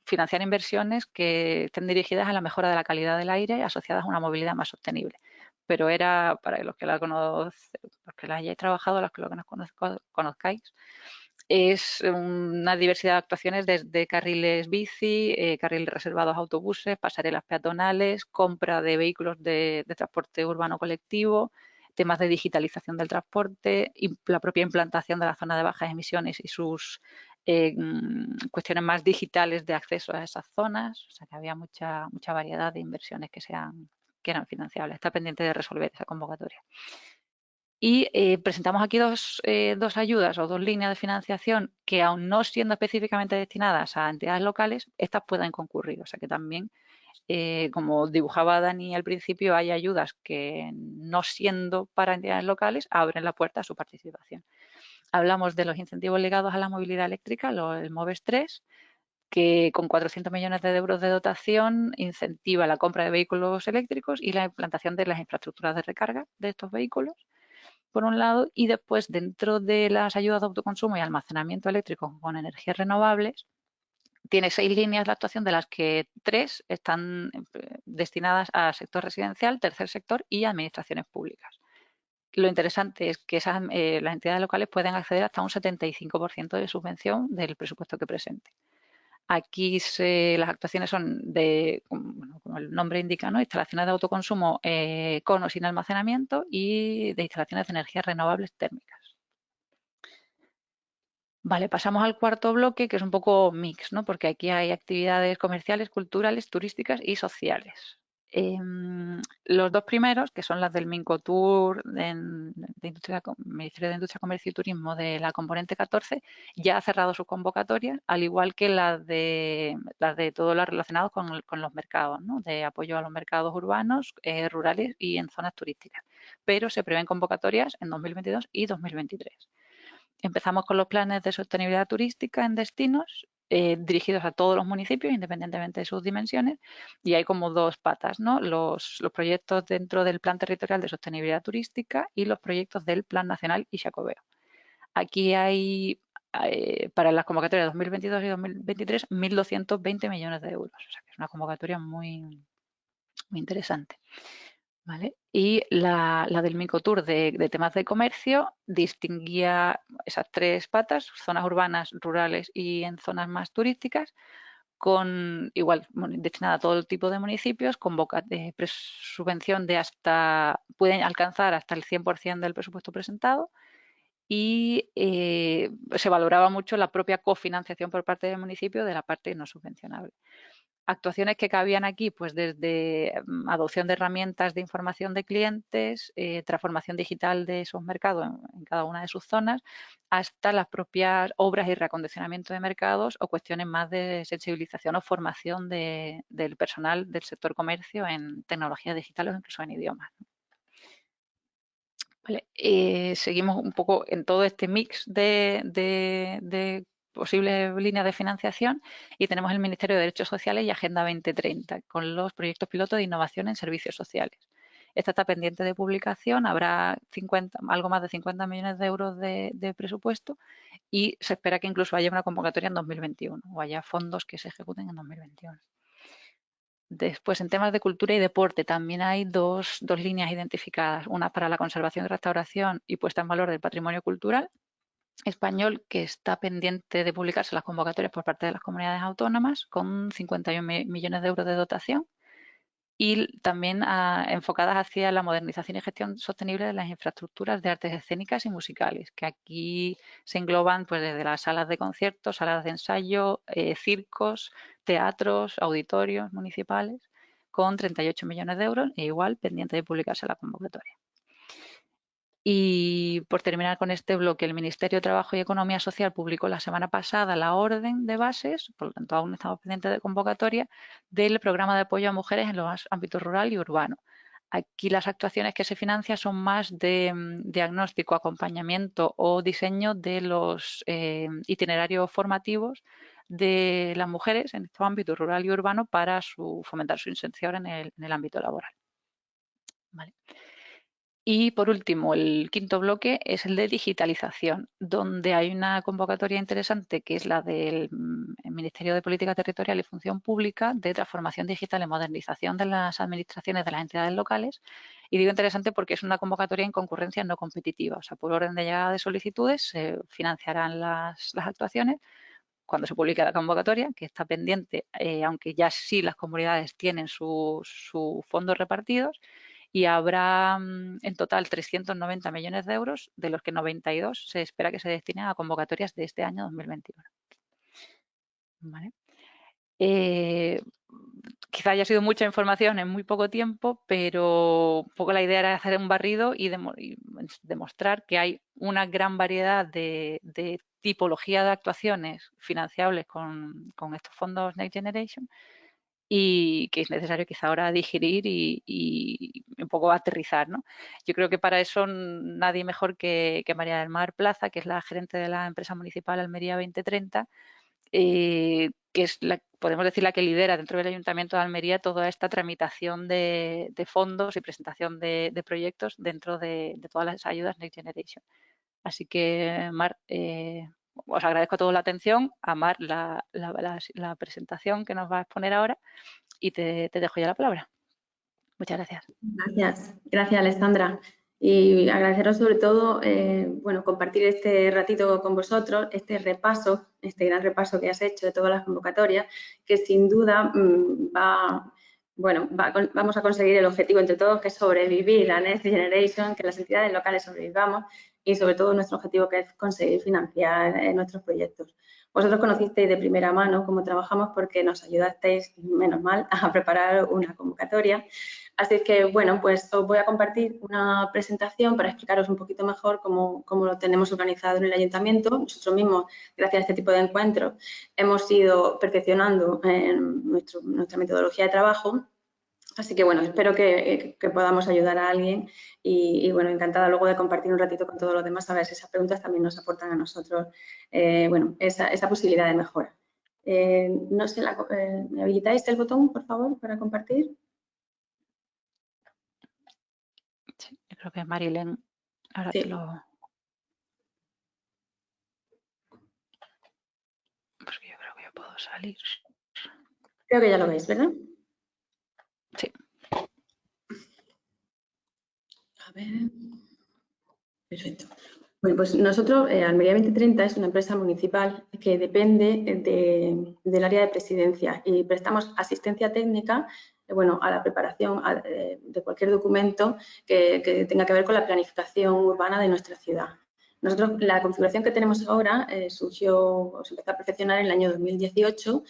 financiar inversiones que estén dirigidas a la mejora de la calidad del aire asociadas a una movilidad más sostenible. Pero era, para los que la conocen, los que la hayáis trabajado, los que lo conozcáis, es una diversidad de actuaciones desde carriles bici, carriles reservados a autobuses, pasarelas peatonales, compra de vehículos de transporte urbano colectivo, temas de digitalización del transporte, y la propia implantación de la zona de bajas emisiones y sus cuestiones más digitales de acceso a esas zonas. O sea que había mucha variedad de inversiones que eran financiables. Está pendiente de resolver esa convocatoria. Y presentamos aquí dos ayudas o dos líneas de financiación que, aun no siendo específicamente destinadas a entidades locales, estas pueden concurrir. O sea que también, como dibujaba Dani al principio, hay ayudas que, no siendo para entidades locales, abren la puerta a su participación. Hablamos de los incentivos ligados a la movilidad eléctrica, el MOVES 3, que con 400 millones de euros de dotación incentiva la compra de vehículos eléctricos y la implantación de las infraestructuras de recarga de estos vehículos, por un lado, y después, dentro de las ayudas de autoconsumo y almacenamiento eléctrico con energías renovables, tiene 6 líneas de actuación, de las que 3 están destinadas al sector residencial, tercer sector y administraciones públicas. Lo interesante es que las entidades locales pueden acceder hasta un 75% de subvención del presupuesto que presente. Aquí las actuaciones son como el nombre indica, ¿no? Instalaciones de autoconsumo con o sin almacenamiento y de instalaciones de energías renovables térmicas. Vale, pasamos al cuarto bloque, que es un poco mix, ¿no? Porque aquí hay actividades comerciales, culturales, turísticas y sociales. Los dos primeros, que son las del Mincotur, Ministerio de Industria, Comercio y Turismo, de la componente 14, ya ha cerrado sus convocatorias, al igual que las de todo lo relacionado con los mercados, ¿no? De apoyo a los mercados urbanos, rurales y en zonas turísticas. Pero se prevén convocatorias en 2022 y 2023. Empezamos con los planes de sostenibilidad turística en destinos, dirigidos a todos los municipios, independientemente de sus dimensiones, y hay como dos patas, ¿no? Los proyectos dentro del Plan Territorial de Sostenibilidad Turística y los proyectos del Plan Nacional y Xacobeo. Aquí hay, para las convocatorias de 2022 y 2023, 1.220 millones de euros. O sea que es una convocatoria muy, muy interesante. ¿Vale? Y la del Mincotur de temas de comercio distinguía esas 3 patas: zonas urbanas, rurales y en zonas más turísticas, destinada a todo tipo de municipios, con subvención pueden alcanzar hasta el 100% del presupuesto presentado, y se valoraba mucho la propia cofinanciación por parte del municipio de la parte no subvencionable. Actuaciones que cabían aquí, pues desde adopción de herramientas de información de clientes, transformación digital de esos mercados en cada una de sus zonas, hasta las propias obras y reacondicionamiento de mercados, o cuestiones más de sensibilización o formación del personal del sector comercio en tecnologías digitales o incluso en idiomas. Vale, seguimos un poco en todo este mix de posibles líneas de financiación, y tenemos el Ministerio de Derechos Sociales y Agenda 2030, con los proyectos piloto de innovación en servicios sociales. Esta está pendiente de publicación, habrá algo más de 50 millones de euros de presupuesto, y se espera que incluso haya una convocatoria en 2021 o haya fondos que se ejecuten en 2021. Después, en temas de cultura y deporte, también hay dos líneas identificadas: una para la conservación y restauración y puesta en valor del patrimonio cultural español, que está pendiente de publicarse las convocatorias por parte de las comunidades autónomas, con 51 millones de euros de dotación, y también enfocadas hacia la modernización y gestión sostenible de las infraestructuras de artes escénicas y musicales, que aquí se engloban pues desde las salas de conciertos, salas de ensayo, circos, teatros, auditorios municipales, con 38 millones de euros, e igual pendiente de publicarse la convocatoria. Y por terminar con este bloque, el Ministerio de Trabajo y Economía Social publicó la semana pasada la orden de bases, por lo tanto aún estamos pendientes de convocatoria, del programa de apoyo a mujeres en los ámbitos rural y urbano. Aquí las actuaciones que se financian son más de diagnóstico, acompañamiento o diseño de los itinerarios formativos de las mujeres en este ámbito rural y urbano para fomentar su inserción en el ámbito laboral. ¿vale? Y por último, el quinto bloque es el de digitalización, donde hay una convocatoria interesante que es la del Ministerio de Política Territorial y Función Pública de transformación digital y modernización de las administraciones de las entidades locales. Y digo interesante porque es una convocatoria en concurrencia no competitiva, o sea, por orden de llegada de solicitudes se financiarán las actuaciones. Cuando se publique la convocatoria, que está pendiente, aunque ya sí las comunidades tienen sus fondos repartidos, y habrá en total 390 millones de euros, de los que 92 se espera que se destinen a convocatorias de este año 2021. ¿Vale? Quizá haya sido mucha información en muy poco tiempo, pero un poco la idea era hacer un barrido y demostrar que hay una gran variedad de tipología de actuaciones financiables con estos fondos Next Generation y que es necesario quizá ahora digerir y un poco aterrizar, ¿no? Yo creo que para eso nadie mejor que María del Mar Plaza, que es la gerente de la empresa municipal Almería 2030, que es, podemos decir, la que lidera dentro del Ayuntamiento de Almería toda esta tramitación de fondos y presentación de proyectos dentro de todas las ayudas Next Generation. Así que, Mar, os agradezco a todos la atención, a Mar la presentación que nos va a exponer ahora y te dejo ya la palabra. Muchas gracias. Gracias Alessandra. Y agradeceros sobre todo, bueno, compartir este ratito con vosotros, este gran repaso que has hecho de todas las convocatorias, que sin duda vamos a conseguir el objetivo entre todos, que es sobrevivir a Next Generation, que las entidades locales sobrevivamos y sobre todo nuestro objetivo que es conseguir financiar nuestros proyectos. Vosotros conocisteis de primera mano cómo trabajamos porque nos ayudasteis, menos mal, a preparar una convocatoria. Así que, bueno, pues os voy a compartir una presentación para explicaros un poquito mejor cómo lo tenemos organizado en el Ayuntamiento. Nosotros mismos, gracias a este tipo de encuentros, hemos ido perfeccionando nuestra metodología de trabajo. Así que, bueno, espero que podamos ayudar a alguien y, bueno, encantada luego de compartir un ratito con todos los demás, a ver si esas preguntas también nos aportan a nosotros, bueno, esa posibilidad de mejora. No sé, ¿me habilitáis el botón, por favor, para compartir? Sí, yo creo que Marilén ahora sí. Pues yo creo que yo puedo salir. Creo que ya lo veis, ¿verdad? Sí. A ver. Perfecto. Bueno, pues nosotros, Almería 2030 es una empresa municipal que depende del área de presidencia y prestamos asistencia técnica, bueno, a la preparación de cualquier documento que tenga que ver con la planificación urbana de nuestra ciudad. Nosotros, la configuración que tenemos ahora se empezó a perfeccionar en el año 2018,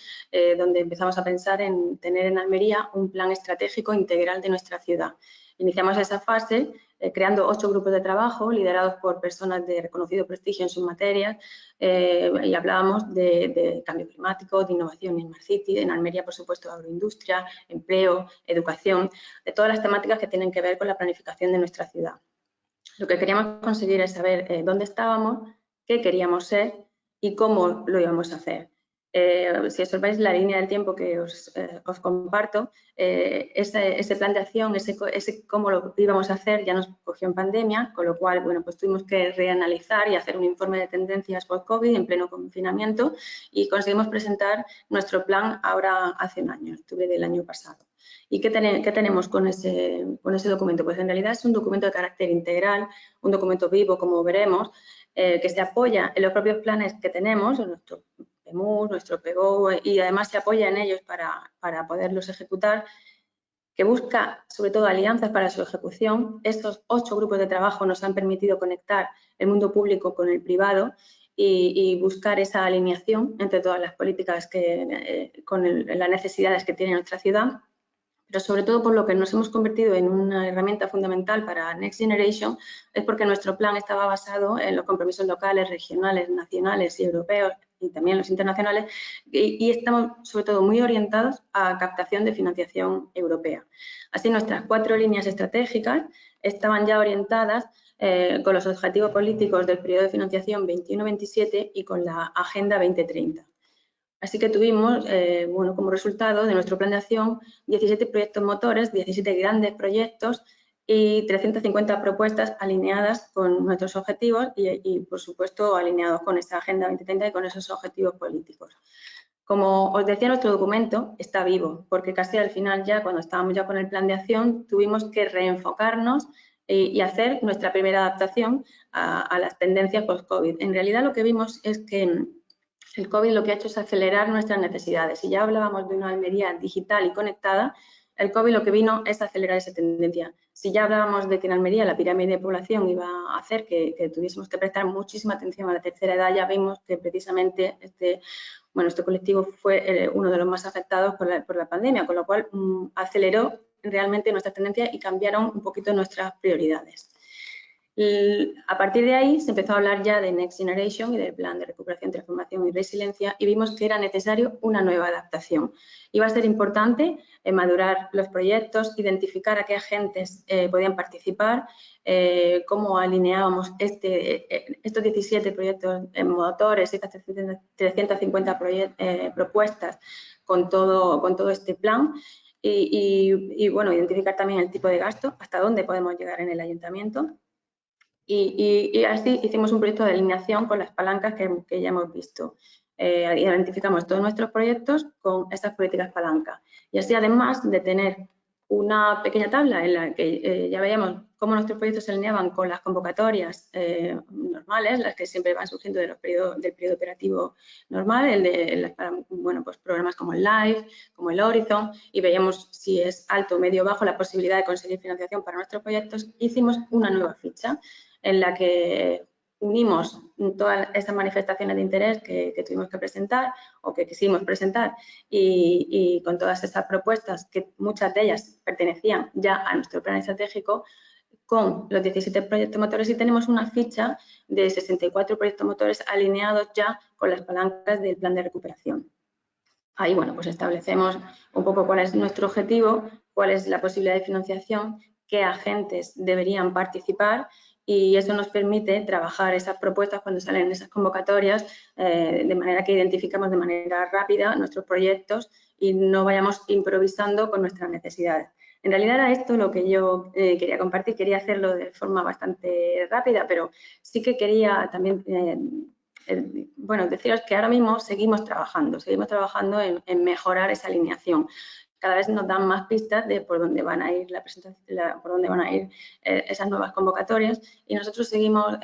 donde empezamos a pensar en tener en Almería un plan estratégico integral de nuestra ciudad. Iniciamos esa fase creando 8 grupos de trabajo liderados por personas de reconocido prestigio en sus materias y hablábamos de cambio climático, de innovación en Smart City, en Almería, por supuesto, agroindustria, empleo, educación, de todas las temáticas que tienen que ver con la planificación de nuestra ciudad. Lo que queríamos conseguir es saber dónde estábamos, qué queríamos ser y cómo lo íbamos a hacer. Si observáis la línea del tiempo que os comparto, ese plan de acción, ese cómo lo íbamos a hacer ya nos cogió en pandemia, con lo cual, bueno, pues tuvimos que reanalizar y hacer un informe de tendencias post-COVID en pleno confinamiento y conseguimos presentar nuestro plan ahora hace un año, octubre del año pasado. ¿Y qué tenemos con ese documento? Pues en realidad es un documento de carácter integral, un documento vivo, como veremos, que se apoya en los propios planes que tenemos, en nuestro PEMUS, nuestro PEGO, y además se apoya en ellos para poderlos ejecutar, que busca sobre todo alianzas para su ejecución. Estos 8 grupos de trabajo nos han permitido conectar el mundo público con el privado y buscar esa alineación entre todas las políticas con las necesidades que tiene nuestra ciudad. Pero sobre todo por lo que nos hemos convertido en una herramienta fundamental para Next Generation es porque nuestro plan estaba basado en los compromisos locales, regionales, nacionales y europeos y también los internacionales y estamos sobre todo muy orientados a captación de financiación europea. Así nuestras 4 líneas estratégicas estaban ya orientadas con los objetivos políticos del periodo de financiación 21-27 y con la Agenda 2030. Así que tuvimos, como resultado de nuestro plan de acción, 17 proyectos motores, 17 grandes proyectos y 350 propuestas alineadas con nuestros objetivos y, por supuesto, alineados con esa Agenda 2030 y con esos objetivos políticos. Como os decía, nuestro documento está vivo, porque casi al final ya, cuando estábamos ya con el plan de acción, tuvimos que reenfocarnos y hacer nuestra primera adaptación a las tendencias post-COVID. En realidad lo que vimos es que el COVID lo que ha hecho es acelerar nuestras necesidades. Si ya hablábamos de una Almería digital y conectada, el COVID lo que vino es acelerar esa tendencia. Si ya hablábamos de que en Almería la pirámide de población iba a hacer que tuviésemos que prestar muchísima atención a la tercera edad, ya vimos que precisamente este colectivo fue uno de los más afectados por la pandemia, con lo cual aceleró realmente nuestras tendencias y cambiaron un poquito nuestras prioridades. A partir de ahí se empezó a hablar ya de Next Generation y del plan de recuperación, transformación y resiliencia y vimos que era necesario una nueva adaptación. Iba a ser importante madurar los proyectos, identificar a qué agentes podían participar, cómo alineábamos estos 17 proyectos motores, estas 350 propuestas con todo este plan. Y bueno, identificar también el tipo de gasto, hasta dónde podemos llegar en el ayuntamiento. Y así hicimos un proyecto de alineación con las palancas que ya hemos visto. Identificamos todos nuestros proyectos con estas políticas palancas. Y así, además de tener una pequeña tabla en la que ya veíamos cómo nuestros proyectos se alineaban con las convocatorias normales, las que siempre van surgiendo del periodo operativo normal, pues programas como el LIFE, como el Horizon, y veíamos si es alto, medio o bajo la posibilidad de conseguir financiación para nuestros proyectos. Hicimos una nueva ficha en la que unimos todas esas manifestaciones de interés que tuvimos que presentar o que quisimos presentar y con todas esas propuestas, que muchas de ellas pertenecían ya a nuestro plan estratégico, con los 17 proyectos motores, y tenemos una ficha de 64 proyectos motores alineados ya con las palancas del plan de recuperación. Ahí, bueno, pues establecemos un poco cuál es nuestro objetivo, cuál es la posibilidad de financiación, qué agentes deberían participar, y eso nos permite trabajar esas propuestas cuando salen esas convocatorias de manera que identificamos de manera rápida nuestros proyectos y no vayamos improvisando con nuestras necesidades. En realidad era esto lo que yo quería compartir, quería hacerlo de forma bastante rápida, pero sí que quería también deciros que ahora mismo seguimos trabajando en mejorar esa alineación. Cada vez nos dan más pistas de por dónde van a ir por dónde van a ir esas nuevas convocatorias, y nosotros seguimos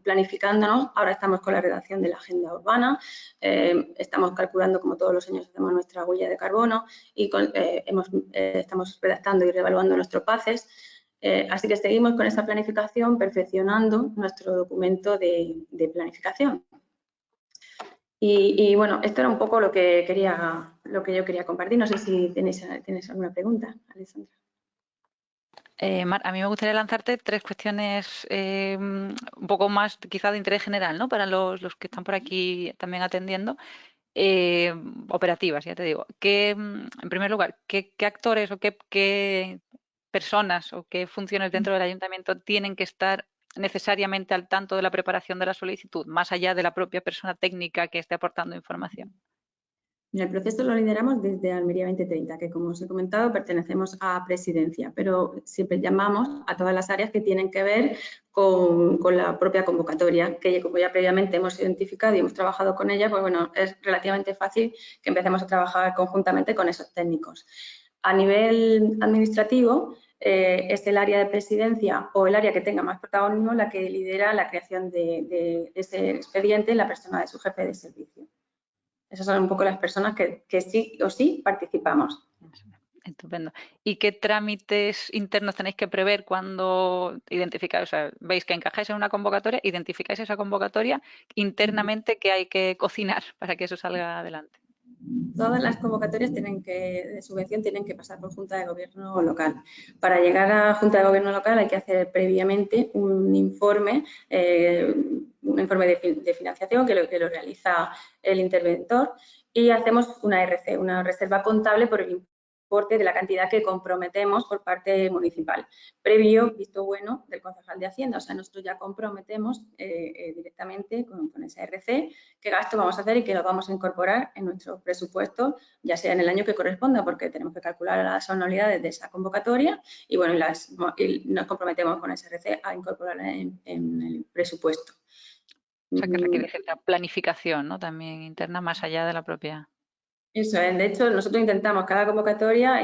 planificándonos. Ahora estamos con la redacción de la agenda urbana, estamos calculando, como todos los años hacemos, nuestra huella de carbono y estamos redactando y reevaluando nuestros PACES. Así que seguimos con esa planificación, perfeccionando nuestro documento de planificación. Y bueno, esto era un poco lo que yo quería compartir. No sé si tienes alguna pregunta, Alessandra. Mar, a mí me gustaría lanzarte tres cuestiones un poco más quizá de interés general, ¿no? Para los que están por aquí también atendiendo. Operativas, ya te digo. En primer lugar, ¿qué actores o qué personas o qué funciones dentro del ayuntamiento tienen que estar necesariamente al tanto de la preparación de la solicitud, más allá de la propia persona técnica que esté aportando información? El proceso lo lideramos desde Almería 2030, que, como os he comentado, pertenecemos a Presidencia, pero siempre llamamos a todas las áreas que tienen que ver con la propia convocatoria, que como ya previamente hemos identificado y hemos trabajado con ella, pues bueno, es relativamente fácil que empecemos a trabajar conjuntamente con esos técnicos. A nivel administrativo, es el área de Presidencia o el área que tenga más protagonismo la que lidera la creación de ese expediente en la persona de su jefe de servicio. Esas son un poco las personas que sí o sí participamos. Estupendo. ¿Y qué trámites internos tenéis que prever cuando identificáis, o sea, veis que encajáis en una convocatoria, identificáis esa convocatoria internamente que hay que cocinar para que eso salga adelante? Todas las convocatorias de subvención tienen que pasar por Junta de Gobierno local. Para llegar a Junta de Gobierno local hay que hacer previamente un informe de financiación que lo realiza el interventor, y hacemos una RC, una reserva contable por el importe de la cantidad que comprometemos por parte municipal, previo visto bueno del concejal de Hacienda. O sea, nosotros ya comprometemos directamente con SRC qué gasto vamos a hacer y que lo vamos a incorporar en nuestro presupuesto, ya sea en el año que corresponda, porque tenemos que calcular las anualidades de esa convocatoria y, bueno, y nos comprometemos con SRC a incorporarla en el presupuesto. O sea, que requiere cierta planificación, ¿no? También interna, más allá de la propia. Eso es. De hecho, nosotros intentamos, cada convocatoria,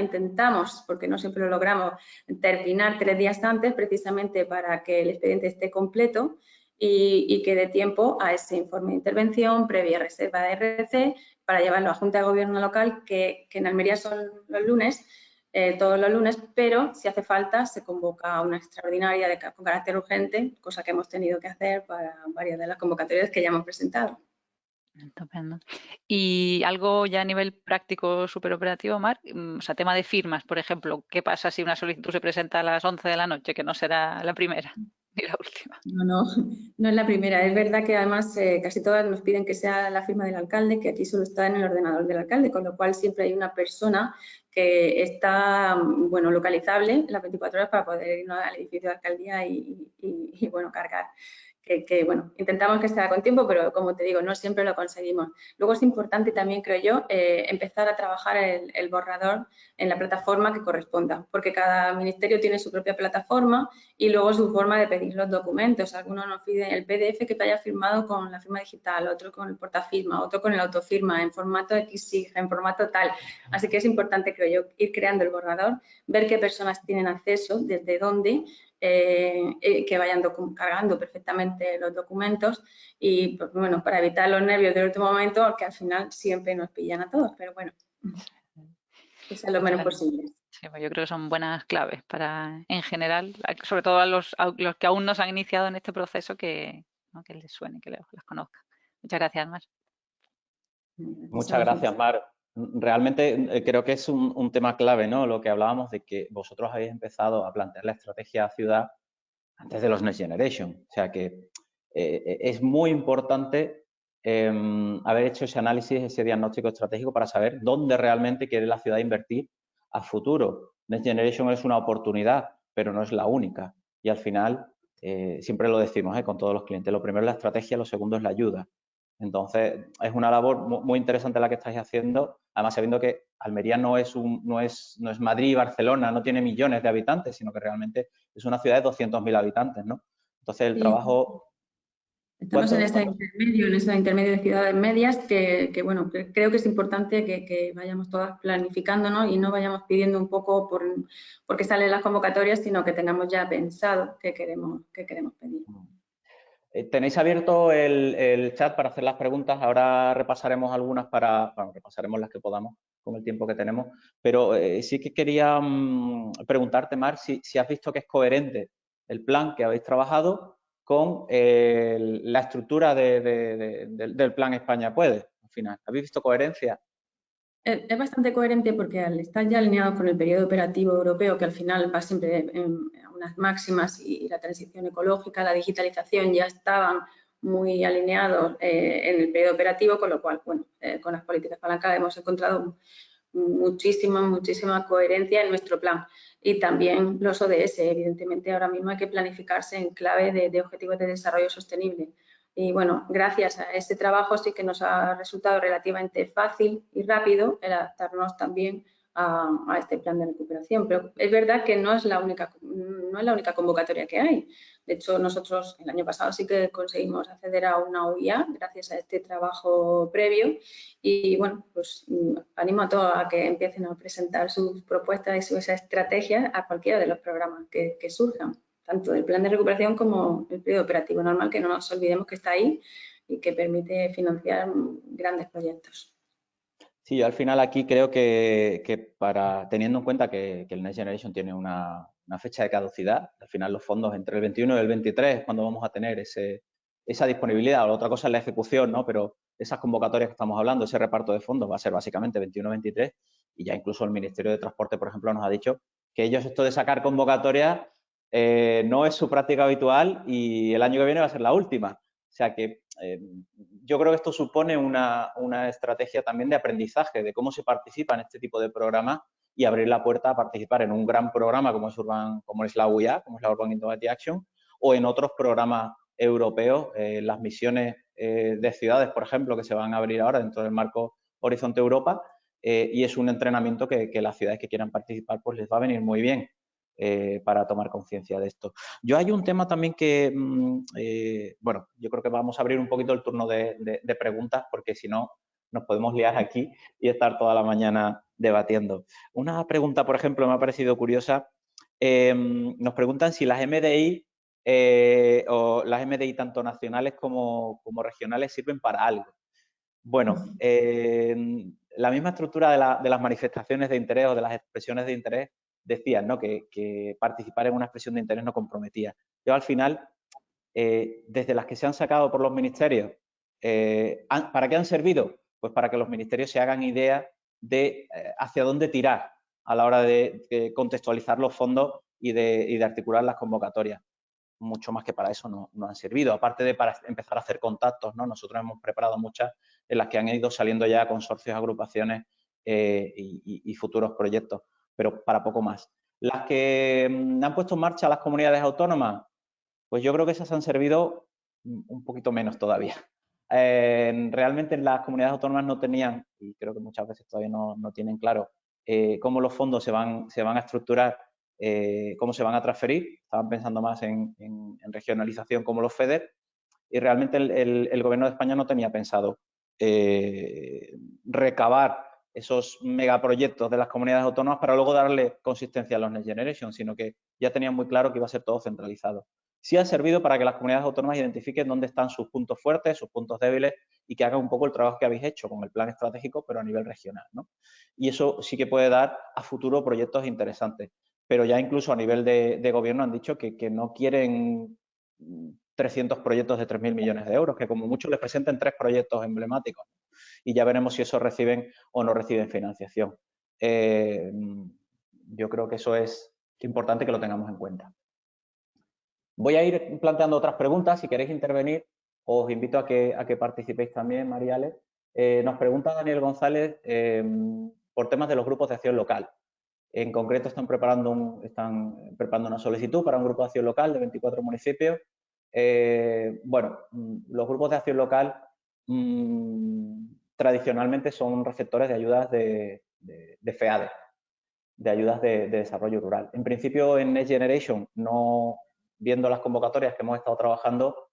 porque no siempre lo logramos, terminar 3 días antes, precisamente para que el expediente esté completo y que dé tiempo a ese informe de intervención, previa reserva de RC, para llevarlo a Junta de Gobierno local, que en Almería son los lunes, todos los lunes, pero si hace falta se convoca una extraordinaria con carácter urgente, cosa que hemos tenido que hacer para varias de las convocatorias que ya hemos presentado. Estupendo. Y algo ya a nivel práctico, superoperativo, Marc, o sea, tema de firmas, por ejemplo, ¿qué pasa si una solicitud se presenta a las 11 de la noche, que no será la primera ni la última? No es la primera. Es verdad que además casi todas nos piden que sea la firma del alcalde, que aquí solo está en el ordenador del alcalde, con lo cual siempre hay una persona que está, bueno, localizable las 24 horas para poder irnos al edificio de alcaldía y bueno, cargar. Bueno, intentamos que sea con tiempo, pero como te digo, no siempre lo conseguimos. Luego es importante también, creo yo, empezar a trabajar el borrador en la plataforma que corresponda, porque cada ministerio tiene su propia plataforma y luego su forma de pedir los documentos. Algunos nos piden el PDF que te haya firmado con la firma digital, otro con el portafirma, otro con el autofirma, en formato XIG, en formato tal. Así que es importante, creo yo, ir creando el borrador, ver qué personas tienen acceso, desde dónde, que vayan cargando perfectamente los documentos y, pues, bueno, para evitar los nervios del último momento, que al final siempre nos pillan a todos, pero bueno, que sea lo menos posible. Sí, pues yo creo que son buenas claves para, en general, sobre todo a los que aún no se han iniciado en este proceso, que, ¿no?, que les suene, que las conozcan. Muchas gracias, Mar. Muchas gracias, Mar. Realmente creo que es un tema clave, ¿no? Lo que hablábamos de que vosotros habéis empezado a plantear la estrategia ciudad antes de los Next Generation. O sea que es muy importante haber hecho ese análisis, ese diagnóstico estratégico para saber dónde realmente quiere la ciudad invertir a futuro. Next Generation es una oportunidad, pero no es la única. Y al final, siempre lo decimos con todos los clientes, lo primero es la estrategia, lo segundo es la ayuda. Entonces, es una labor muy interesante la que estáis haciendo, además sabiendo que Almería no es Madrid y Barcelona, no tiene millones de habitantes, sino que realmente es una ciudad de 200.000 habitantes, ¿no? Entonces, el trabajo... Estamos en ese intermedio de ciudades medias que bueno, creo que es importante que vayamos todas planificándonos y no vayamos pidiendo un poco porque salen las convocatorias, sino que tengamos ya pensado qué queremos pedir. Tenéis abierto el chat para hacer las preguntas. Ahora repasaremos algunas repasaremos las que podamos con el tiempo que tenemos. Pero sí que quería preguntarte, Mar, si has visto que es coherente el plan que habéis trabajado con la estructura del plan España Puede, al final. ¿Habéis visto coherencia? Es bastante coherente porque al estar ya alineado con el periodo operativo europeo, que al final va siempre en unas máximas, y la transición ecológica, la digitalización ya estaban muy alineados en el periodo operativo, con lo cual, bueno, con las políticas palancadas hemos encontrado muchísima coherencia en nuestro plan. Y también los ODS, evidentemente ahora mismo hay que planificarse en clave de objetivos de desarrollo sostenible. Y bueno, gracias a este trabajo sí que nos ha resultado relativamente fácil y rápido el adaptarnos también a este plan de recuperación. Pero es verdad que no es la única convocatoria que hay. De hecho, nosotros el año pasado sí que conseguimos acceder a una OIA gracias a este trabajo previo. Y bueno, pues animo a todos a que empiecen a presentar sus propuestas y sus estrategias a cualquiera de los programas que surjan, tanto el plan de recuperación como el periodo operativo normal, que no nos olvidemos que está ahí y que permite financiar grandes proyectos. Sí, yo al final aquí creo que teniendo en cuenta que el Next Generation tiene una fecha de caducidad, al final los fondos entre el 21 y el 23 es cuando vamos a tener esa disponibilidad. La otra cosa es la ejecución, ¿no? Pero esas convocatorias que estamos hablando, ese reparto de fondos va a ser básicamente 21-23 y ya incluso el Ministerio de Transporte, por ejemplo, nos ha dicho que ellos esto de sacar convocatorias no es su práctica habitual y el año que viene va a ser la última. O sea que yo creo que esto supone una estrategia también de aprendizaje, de cómo se participa en este tipo de programas y abrir la puerta a participar en un gran programa como es la UIA, como es la Urban Innovative Action, o en otros programas europeos, las misiones de ciudades, por ejemplo, que se van a abrir ahora dentro del marco Horizonte Europa, y es un entrenamiento que las ciudades que quieran participar pues les va a venir muy bien para tomar conciencia de esto. Hay un tema también que, bueno, yo creo que vamos a abrir un poquito el turno de preguntas, porque si no nos podemos liar aquí y estar toda la mañana debatiendo. Una pregunta, por ejemplo, me ha parecido curiosa. Nos preguntan si las MDI o las MDI tanto nacionales como regionales sirven para algo. Bueno, la misma estructura de las manifestaciones de interés o de las expresiones de interés decían, ¿no?, que participar en una expresión de interés no comprometía. Yo al final, desde las que se han sacado por los ministerios, ¿para qué han servido? Pues para que los ministerios se hagan idea de hacia dónde tirar a la hora de contextualizar los fondos y de articular las convocatorias. Mucho más que para eso no han servido, aparte de para empezar a hacer contactos, ¿no? Nosotros hemos preparado muchas en las que han ido saliendo ya consorcios, agrupaciones y futuros proyectos, pero para poco más. Las que han puesto en marcha las comunidades autónomas, pues yo creo que esas han servido un poquito menos todavía. Realmente las comunidades autónomas no tenían, y creo que muchas veces todavía no tienen claro, cómo los fondos se van a estructurar, cómo se van a transferir. Estaban pensando más en regionalización como los FEDER, y realmente el Gobierno de España no tenía pensado recabar esos megaproyectos de las comunidades autónomas para luego darle consistencia a los Next Generation, sino que ya tenían muy claro que iba a ser todo centralizado. Sí ha servido para que las comunidades autónomas identifiquen dónde están sus puntos fuertes, sus puntos débiles, y que hagan un poco el trabajo que habéis hecho con el plan estratégico, pero a nivel regional, ¿no? Y eso sí que puede dar a futuro proyectos interesantes. Pero ya incluso a nivel de gobierno han dicho que no quieren 300 proyectos de 3.000 millones de euros, que como mucho les presenten 3 proyectos emblemáticos, y ya veremos si esos reciben o no reciben financiación. Yo creo que eso es importante que lo tengamos en cuenta. Voy a ir planteando otras preguntas. Si queréis intervenir, os invito a que participéis también, Mariales. Nos pregunta Daniel González por temas de los grupos de acción local. En concreto, están preparando una solicitud para un grupo de acción local de 24 municipios. Bueno, los grupos de acción local tradicionalmente son receptores de ayudas de FEADE, de ayudas de desarrollo rural. En principio, en Next Generation, viendo las convocatorias que hemos estado trabajando,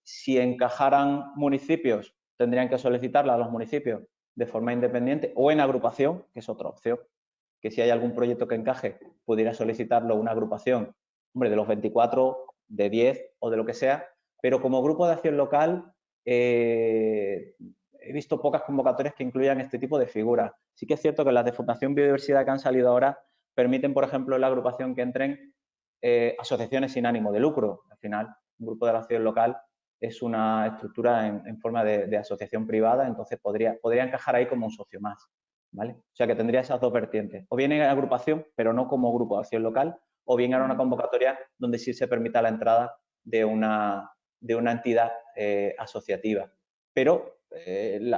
si encajaran municipios, tendrían que solicitarla a los municipios de forma independiente o en agrupación, que es otra opción, que si hay algún proyecto que encaje, pudiera solicitarlo una agrupación, hombre, de los 24, de 10 o de lo que sea, pero como grupo de acción local he visto pocas convocatorias que incluyan este tipo de figuras. Sí que es cierto que las de Fundación Biodiversidad que han salido ahora permiten, por ejemplo, en la agrupación que entren asociaciones sin ánimo de lucro. Al final, un grupo de la acción local es una estructura en forma de asociación privada, entonces podría encajar ahí como un socio más, ¿vale? O sea que tendría esas dos vertientes. O bien en agrupación, pero no como grupo de acción local, o bien era una convocatoria donde sí se permita la entrada de una entidad asociativa. Pero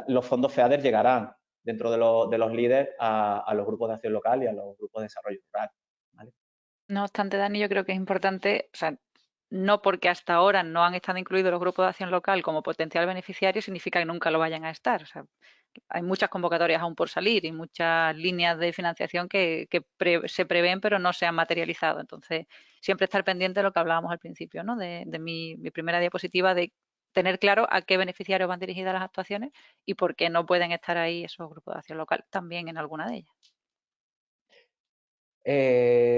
los fondos FEADER llegarán dentro de los líderes a los grupos de acción local y a los grupos de desarrollo rural, ¿vale? No obstante, Dani, yo creo que es importante, o sea, no porque hasta ahora no han estado incluidos los grupos de acción local como potencial beneficiario, significa que nunca lo vayan a estar. O sea, hay muchas convocatorias aún por salir y muchas líneas de financiación que se prevén pero no se han materializado. Entonces, siempre estar pendiente de lo que hablábamos al principio, ¿no? De mi primera diapositiva, de tener claro a qué beneficiarios van dirigidas las actuaciones y por qué no pueden estar ahí esos grupos de acción local también en alguna de ellas.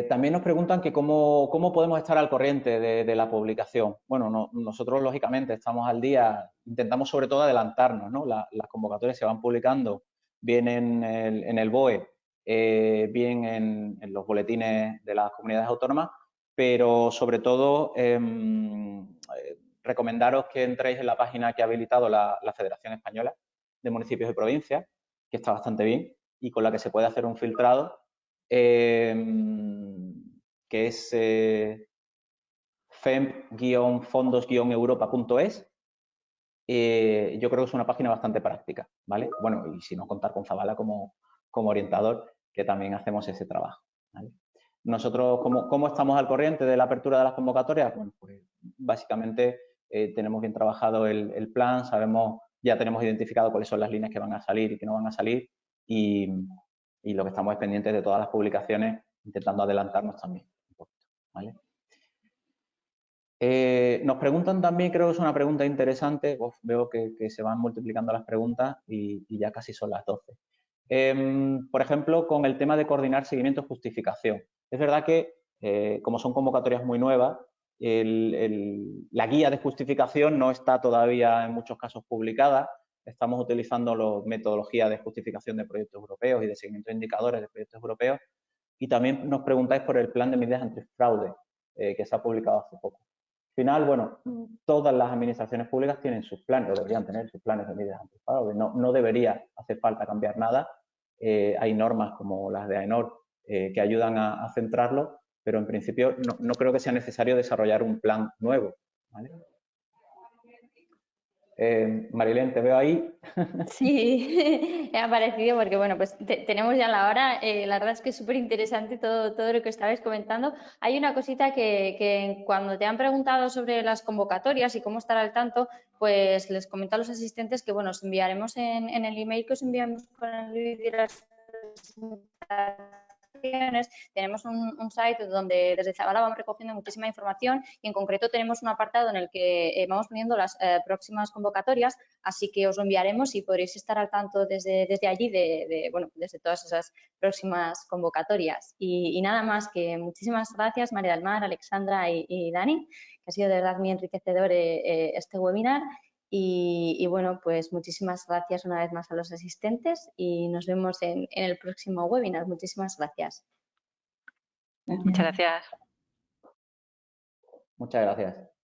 También nos preguntan que cómo podemos estar al corriente de la publicación. Bueno, nosotros lógicamente estamos al día, intentamos sobre todo adelantarnos, ¿no? Las convocatorias se van publicando bien en el BOE, bien en los boletines de las comunidades autónomas, pero sobre todo recomendaros que entréis en la página que ha habilitado la Federación Española de Municipios y Provincias, que está bastante bien y con la que se puede hacer un filtrado, que es femp-fondos-europa.es. Yo creo que es una página bastante práctica, ¿vale? Bueno, y si no, contar con Zabala como orientador que también hacemos ese trabajo, ¿vale? Nosotros, ¿cómo estamos al corriente de la apertura de las convocatorias? Bueno, pues básicamente tenemos bien trabajado el plan, ya tenemos identificado cuáles son las líneas que van a salir y que no van a salir, y lo que estamos es pendientes de todas las publicaciones, intentando adelantarnos también un poquito, ¿vale? Nos preguntan también, creo que es una pregunta interesante, veo que se van multiplicando las preguntas y ya casi son las 12. Por ejemplo, con el tema de coordinar seguimiento y justificación. Es verdad que, como son convocatorias muy nuevas, la guía de justificación no está todavía en muchos casos publicada. Estamos utilizando la metodología de justificación de proyectos europeos y de seguimiento de indicadores de proyectos europeos. Y también nos preguntáis por el plan de medidas antifraude que se ha publicado hace poco. Al final, bueno, todas las administraciones públicas tienen sus planes, o deberían tener sus planes de medidas antifraude. No debería hacer falta cambiar nada. Hay normas como las de AENOR que ayudan a centrarlo, pero en principio no creo que sea necesario desarrollar un plan nuevo, ¿vale? Marilén, te veo ahí. Sí, he aparecido porque, bueno, pues tenemos ya la hora. La verdad es que es súper interesante todo lo que estabais comentando. Hay una cosita que cuando te han preguntado sobre las convocatorias y cómo estar al tanto, pues les comento a los asistentes que, bueno, os enviaremos en el email que os enviamos con el vídeo de las presentaciones. Tenemos un site donde desde Zabala vamos recogiendo muchísima información y en concreto tenemos un apartado en el que vamos poniendo las próximas convocatorias, así que os lo enviaremos y podréis estar al tanto desde allí bueno, desde todas esas próximas convocatorias. Y nada más, que muchísimas gracias María del Mar, Alexandra y Dani, que ha sido de verdad muy enriquecedor este webinar. Y bueno, pues muchísimas gracias una vez más a los asistentes y nos vemos en el próximo webinar. Muchísimas gracias. Muchas gracias. Muchas gracias.